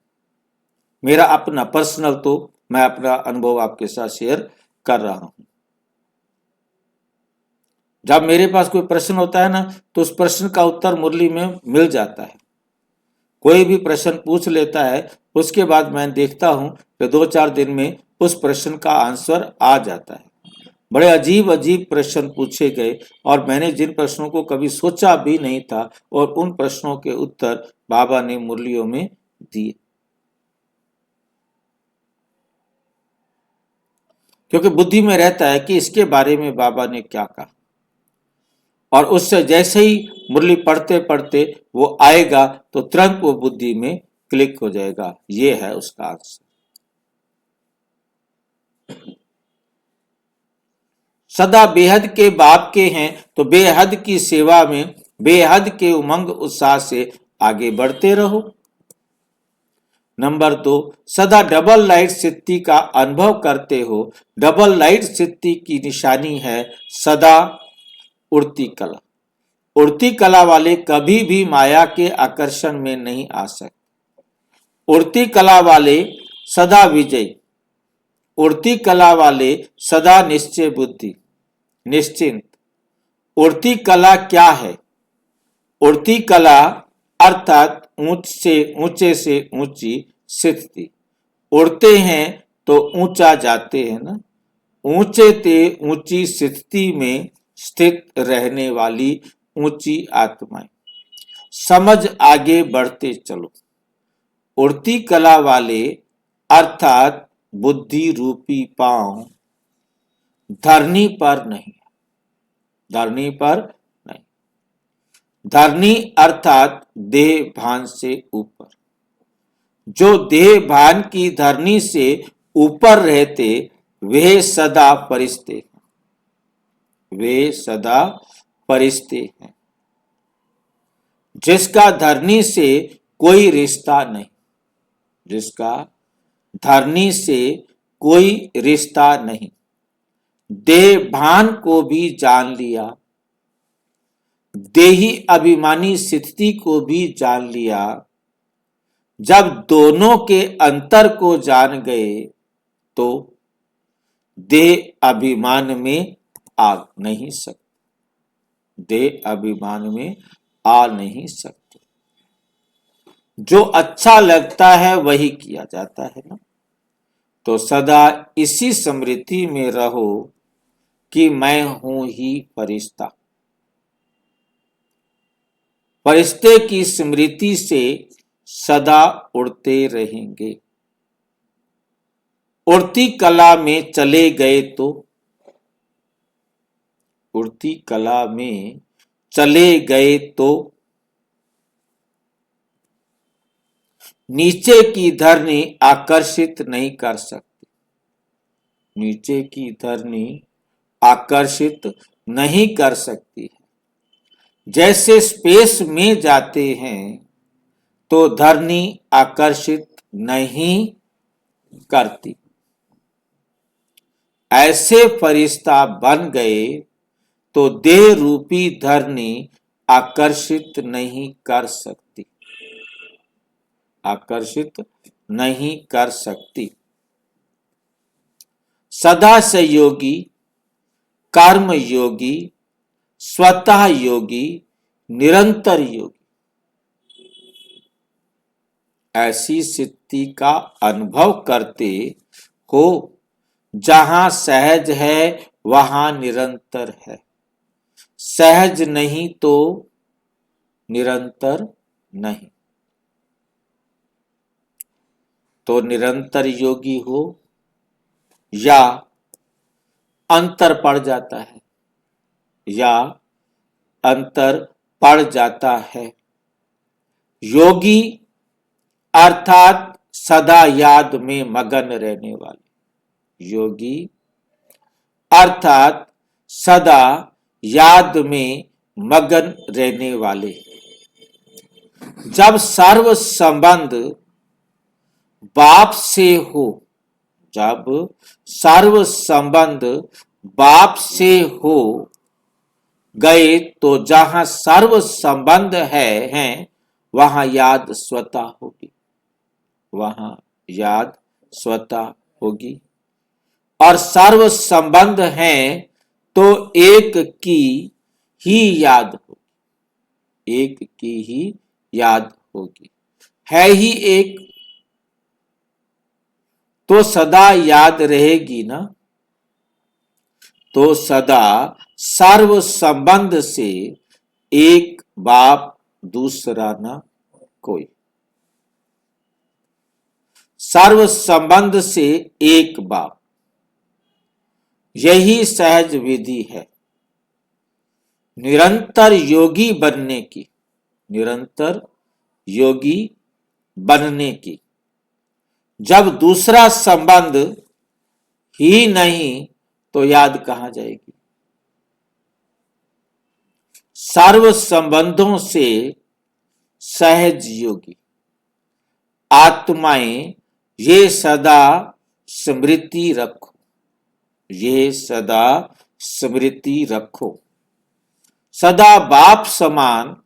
मेरा अपना पर्सनल, तो मैं अपना अनुभव आपके साथ शेयर कर रहा हूं। जब मेरे पास कोई प्रश्न होता है ना तो उस प्रश्न का उत्तर मुरली में मिल जाता है। कोई भी प्रश्न पूछ लेता है, उसके बाद मैं देखता हूं कि 2-4 दिन में उस प्रश्न का आंसर आ जाता है। बड़े अजीब अजीब प्रश्न पूछे गए और मैंने जिन प्रश्नों को कभी सोचा भी नहीं था, और उन प्रश्नों के उत्तर बाबा ने मुरलियों में दिए। क्योंकि बुद्धि में रहता है कि इसके बारे में बाबा ने क्या कहा, और उससे जैसे ही मुरली पढ़ते पढ़ते वो आएगा तो तुरंत वो बुद्धि में क्लिक हो जाएगा। ये है उसका आंसर। सदा बेहद के बाप के हैं तो बेहद की सेवा में बेहद के उमंग उत्साह से आगे बढ़ते रहो। नंबर 2, सदा डबल लाइट सिद्धि का अनुभव करते हो। डबल लाइट सिद्धि की निशानी है सदा उड़ती कला। उड़ती कला वाले कभी भी माया के आकर्षण में नहीं आ सकते। उड़ती कला वाले सदा विजयी, उड़ती कला वाले सदा निश्चय बुद्धि, निश्चिंत। उड़ती कला क्या है? उड़ती कला अर्थात ऊंचे से ऊंची स्थिति। उड़ते हैं तो ऊंचा जाते हैं ना। ऊंचे ते ऊंची स्थिति में स्थित रहने वाली ऊंची आत्माएं। समझ आगे बढ़ते चलो। उड़ती कला वाले अर्थात बुद्धि रूपी पांव धरनी पर नहीं, धरनी पर नहीं। धरनी अर्थात देह भान से ऊपर। जो देह भान की धरनी से ऊपर रहते वे सदा फरिश्ते हैं, वे सदा फरिश्ते हैं। जिसका धरनी से कोई रिश्ता नहीं, जिसका धरनी से कोई रिश्ता नहीं, देह भान को भी जान लिया, देही अभिमानी स्थिति को भी जान लिया। जब दोनों के अंतर को जान गए तो देह अभिमान में आ नहीं सकते, देह अभिमान में आ नहीं सकते। जो अच्छा लगता है वही किया जाता है ना। तो सदा इसी स्मृति में रहो कि मैं हूं ही फरिश्ता। फरिश्ते की स्मृति से सदा उड़ते रहेंगे। उड़ती कला में चले गए तो, उड़ती कला में चले गए तो नीचे की धरनी आकर्षित नहीं कर सकती, नीचे की धरनी आकर्षित नहीं कर सकती है। जैसे स्पेस में जाते हैं तो धरनी आकर्षित नहीं करती, ऐसे फरिश्ता बन गए तो देह रूपी धरनी आकर्षित नहीं कर सकती, आकर्षित नहीं कर सकती। सदा सहयोगी, कर्म योगी, स्वतः योगी, निरंतर योगी, ऐसी स्थिति का अनुभव करते हो जहां सहज है वहां निरंतर है, सहज नहीं तो निरंतर नहीं। तो निरंतर योगी हो या अंतर पड़ जाता है, या अंतर पड़ जाता है। योगी अर्थात सदा याद में मगन रहने वाले, योगी अर्थात सदा याद में मगन रहने वाले। जब सर्व संबंध बाप से हो, जब सर्व संबंध बाप से हो गए तो जहां सर्व संबंध हैं वहां याद स्वतः होगी, वहां याद स्वतः होगी। और सर्व संबंध हैं तो एक की ही याद होगी, एक की ही याद होगी, है ही एक तो सदा याद रहेगी ना। तो सदा सर्व संबंध से एक बाप दूसरा ना कोई, सर्व संबंध से एक बाप, यही सहज विधि है निरंतर योगी बनने की, निरंतर योगी बनने की। जब दूसरा संबंध ही नहीं तो याद कहां जाएगी। सर्व संबंधों से सहज योगी आत्माएं ये सदा स्मृति रखो, ये सदा स्मृति रखो। सदा बाप समान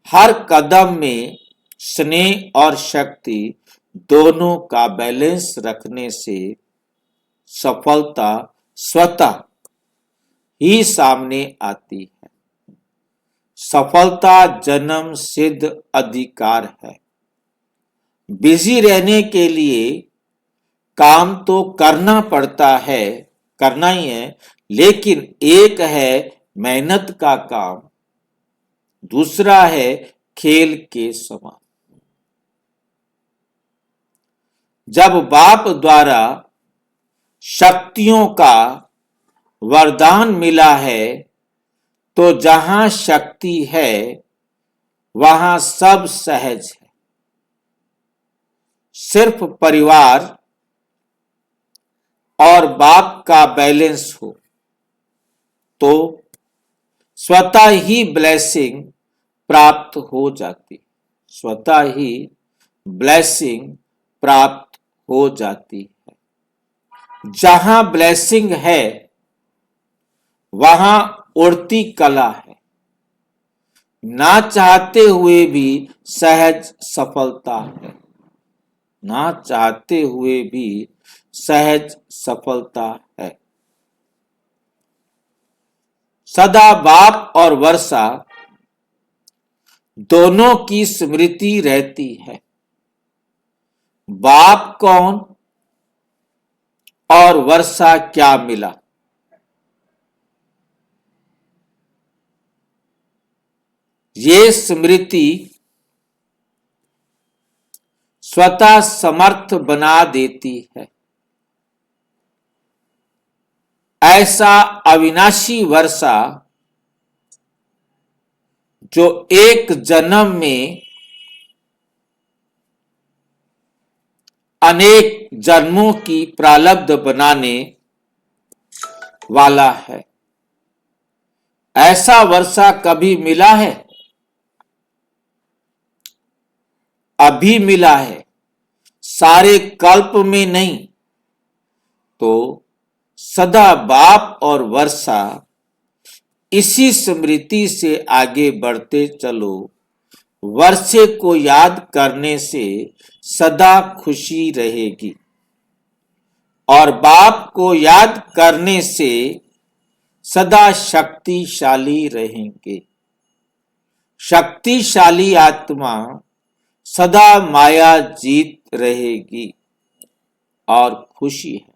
हर कदम में स्नेह और शक्ति दोनों का बैलेंस रखने से सफलता स्वतः ही सामने आती है। सफलता जन्म सिद्ध अधिकार है। बिजी रहने के लिए काम तो करना पड़ता है, करना ही है, लेकिन एक है मेहनत का काम, दूसरा है खेल के समान। जब बाप द्वारा शक्तियों का वरदान मिला है तो जहां शक्ति है वहां सब सहज है। सिर्फ परिवार और बाप का बैलेंस हो तो स्वतः ही ब्लेसिंग प्राप्त हो जाती, स्वतः ही ब्लेसिंग प्राप्त हो जाती है। जहां ब्लेसिंग है वहां उड़ती कला है। ना चाहते हुए भी सहज सफलता है, ना चाहते हुए भी सहज सफलता है। सदा बाप और वर्षा दोनों की स्मृति रहती है। बाप कौन और वर्षा क्या मिला, ये स्मृति स्वतः समर्थ बना देती है। ऐसा अविनाशी वर्षा जो एक जन्म में अनेक जन्मों की प्रारब्ध बनाने वाला है। ऐसा वर्षा कभी मिला है? अभी मिला है, सारे कल्प में नहीं। तो सदा बाप और वर्षा इसी स्मृति से आगे बढ़ते चलो। वर्षे को याद करने से सदा खुशी रहेगी और बाप को याद करने से सदा शक्तिशाली रहेंगे। शक्तिशाली आत्मा सदा माया जीत रहेगी और खुशी है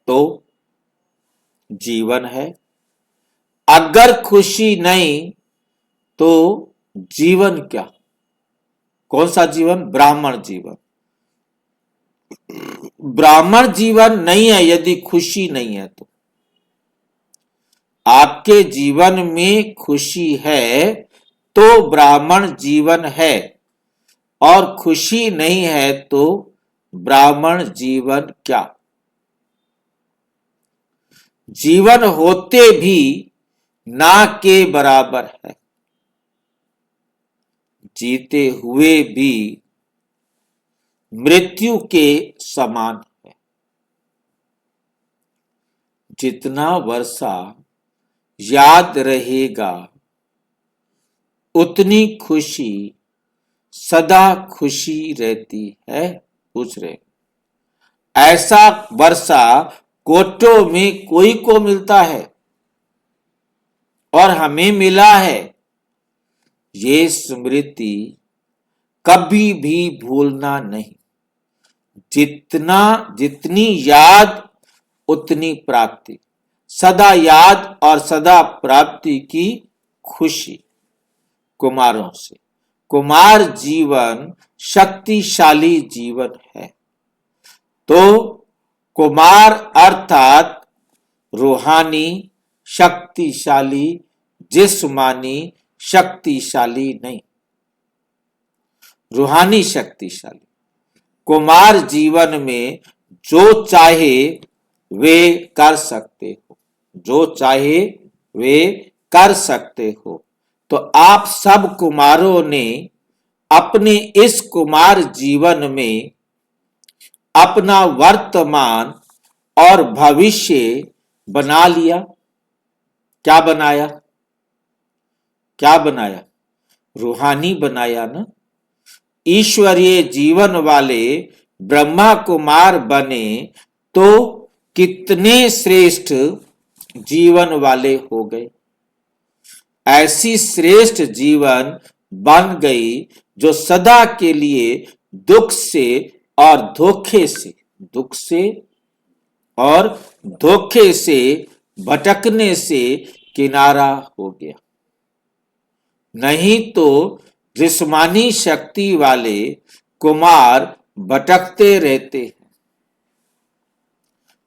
तो जीवन है। अगर खुशी नहीं तो जीवन क्या? कौन सा जीवन? ब्राह्मण जीवन। ब्राह्मण जीवन नहीं है यदि खुशी नहीं है तो। आपके जीवन में खुशी है तो ब्राह्मण जीवन है, और खुशी नहीं है तो ब्राह्मण जीवन क्या? जीवन होते भी ना के बराबर है, जीते हुए भी मृत्यु के समान है। जितना वर्षा याद रहेगा उतनी खुशी सदा खुशी रहती है। पूछ रहे ऐसा वर्षा कोटों में कोई को मिलता है और हमें मिला है। ये स्मृति कभी भी भूलना नहीं। जितनी याद उतनी प्राप्ति। सदा याद और सदा प्राप्ति की खुशी। कुमारों से कुमार जीवन शक्तिशाली जीवन है। तो कुमार अर्थात रूहानी शक्तिशाली, जिस्मानी शक्तिशाली नहीं। रूहानी शक्तिशाली। कुमार जीवन में जो चाहे वे कर सकते हो, जो चाहे वे कर सकते हो। तो आप सब कुमारों ने अपने इस कुमार जीवन में अपना वर्तमान और भविष्य बना लिया। क्या बनाया? क्या बनाया? रूहानी बनाया ना। ईश्वरीय जीवन वाले ब्रह्मा कुमार बने तो कितने श्रेष्ठ जीवन वाले हो गए। ऐसी श्रेष्ठ जीवन बन गई जो सदा के लिए दुख से और धोखे से, दुख से और धोखे से, भटकने से किनारा हो गया। नहीं तो जिस्मानी शक्ति वाले कुमार भटकते रहते हैं,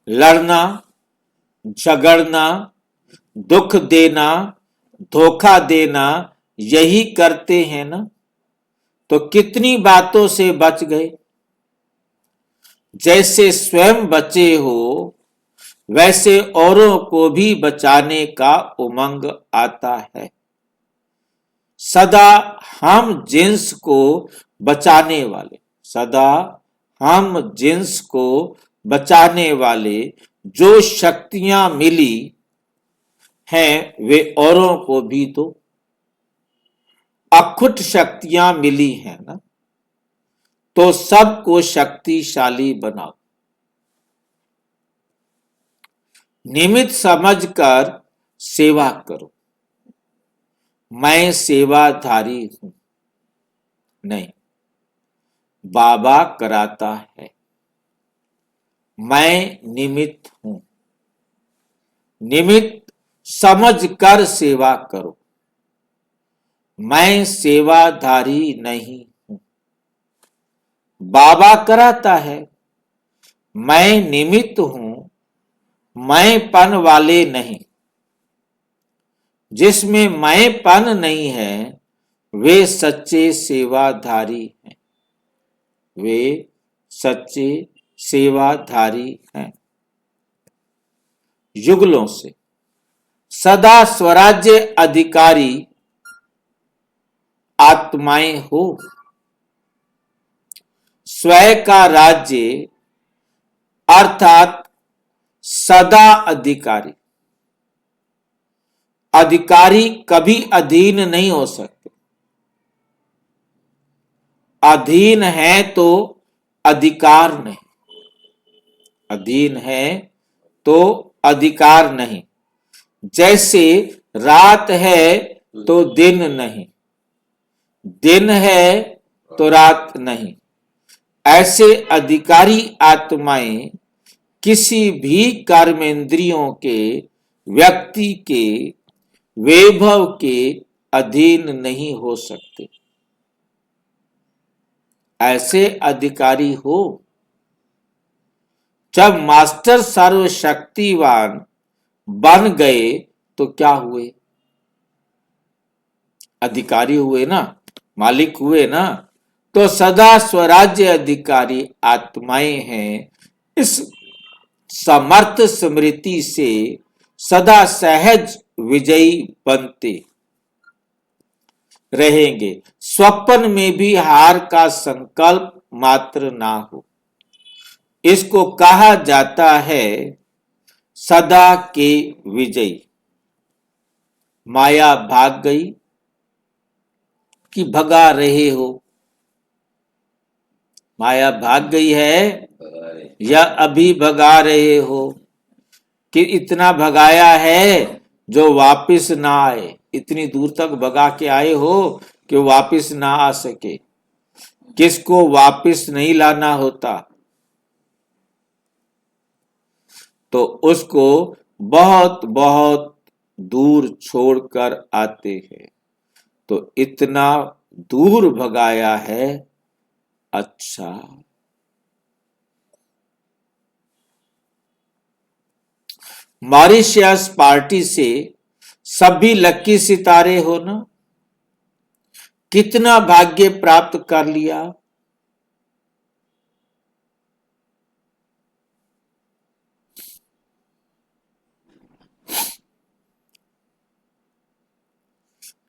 लड़ना, झगड़ना, दुख देना, धोखा देना, यही करते हैं ना। तो कितनी बातों से बच गए। जैसे स्वयं बचे हो वैसे औरों को भी बचाने का उमंग आता है। सदा हम जिन्स को बचाने वाले, सदा हम जिन्स को बचाने वाले जो शक्तियां मिली हैं वे औरों को भी तो अखुट शक्तियां मिली हैं ना। तो सबको शक्तिशाली बनाओ। निमित्त समझकर सेवा करो। मैं सेवाधारी हूं नहीं, बाबा कराता है। मैं निमित्त हूं। निमित्त समझकर सेवा करो। मैं सेवाधारी नहीं हूं, बाबा कराता है। मैं निमित्त हूं, मैंपन वाले नहीं। जिसमें मैंपन नहीं है वे सच्चे सेवाधारी हैं, वे सच्चे सेवाधारी हैं। युगलों से सदा स्वराज्य अधिकारी आत्माएं हो। स्वयं का राज्य अर्थात सदा अधिकारी। अधिकारी कभी अधीन नहीं हो सकते। अधीन है तो अधिकार नहीं, अधीन है तो अधिकार नहीं। जैसे रात है तो दिन नहीं, दिन है तो रात नहीं। ऐसे अधिकारी आत्माएं किसी भी कर्मेंद्रियों के, व्यक्ति के, वैभव के अधीन नहीं हो सकते। ऐसे अधिकारी हो। जब मास्टर सर्वशक्तिवान बन गए तो क्या हुए? अधिकारी हुए ना, मालिक हुए ना। तो सदा स्वराज्य अधिकारी आत्माएं हैं। इस समर्थ स्मृति से सदा सहज विजयी बनते रहेंगे। स्वप्न में भी हार का संकल्प मात्र ना हो। इसको कहा जाता है सदा के विजयी। माया भाग गई कि भगा रहे हो? माया भाग गई है या अभी भगा रहे हो? कि इतना भगाया है जो वापस ना आए? इतनी दूर तक भगा के आए हो कि वापस ना आ सके। किसको वापस नहीं लाना होता तो उसको बहुत बहुत दूर छोड़कर आते हैं। तो इतना दूर भगाया है। अच्छा, मॉरिशस पार्टी से सभी लकी सितारे हो ना, कितना भाग्य प्राप्त कर लिया।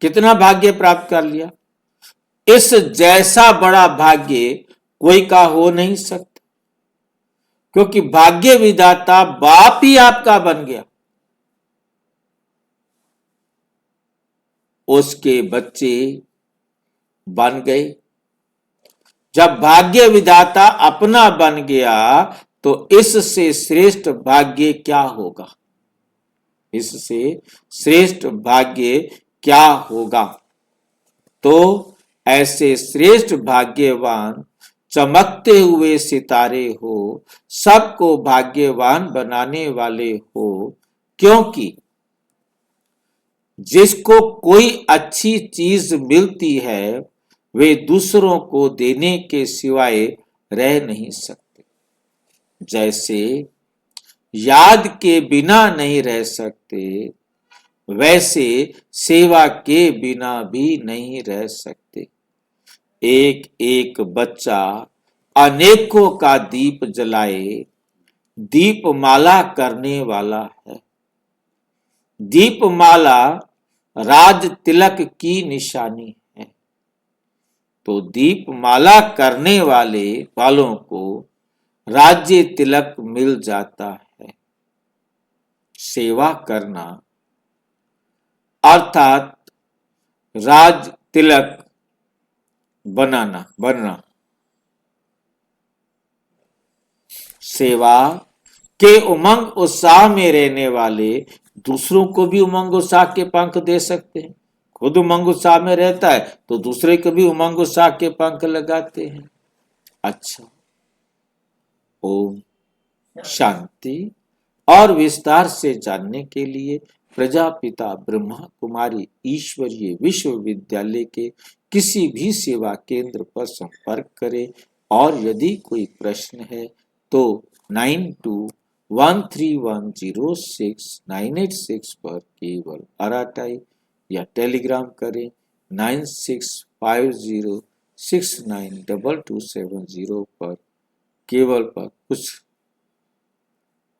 कितना भाग्य प्राप्त कर लिया। इस जैसा बड़ा भाग्य कोई का हो नहीं सकता, क्योंकि भाग्य विधाता बाप ही आपका बन गया। उसके बच्चे बन गए। जब भाग्य विधाता अपना बन गया तो इससे श्रेष्ठ भाग्य क्या होगा। इससे श्रेष्ठ भाग्य क्या होगा। तो ऐसे श्रेष्ठ भाग्यवान चमकते हुए सितारे हो, सबको भाग्यवान बनाने वाले हो, क्योंकि जिसको कोई अच्छी चीज मिलती है वे दूसरों को देने के सिवाय रह नहीं सकते। जैसे याद के बिना नहीं रह सकते, वैसे सेवा के बिना भी नहीं रह सकते। एक एक बच्चा अनेकों का दीप जलाए, दीपमाला करने वाला है। दीपमाला राज तिलक की निशानी है। तो दीपमाला करने वालों को राज्य तिलक मिल जाता है। सेवा करना अर्थात राज तिलक बनना। सेवा के उमंग उत्साह में रहने वाले दूसरों को भी उमंग उत्साह के पंख दे सकते हैं। खुद उमंग उत्साह में रहता है तो दूसरे को भी उमंग उत्साह के पंख लगाते हैं। अच्छा, ओम शांति। और विस्तार से जानने के लिए प्रजापिता ब्रह्मा कुमारी ईश्वरीय विश्वविद्यालय के किसी भी सेवा केंद्र पर संपर्क करें। और यदि कोई प्रश्न है तो 9213106986 पर केवल अराटाई या टेलीग्राम करें। 9650692270 पर केवल पर कुछ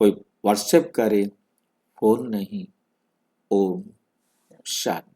कोई व्हाट्सएप करें, फोन नहीं। ओम शांति।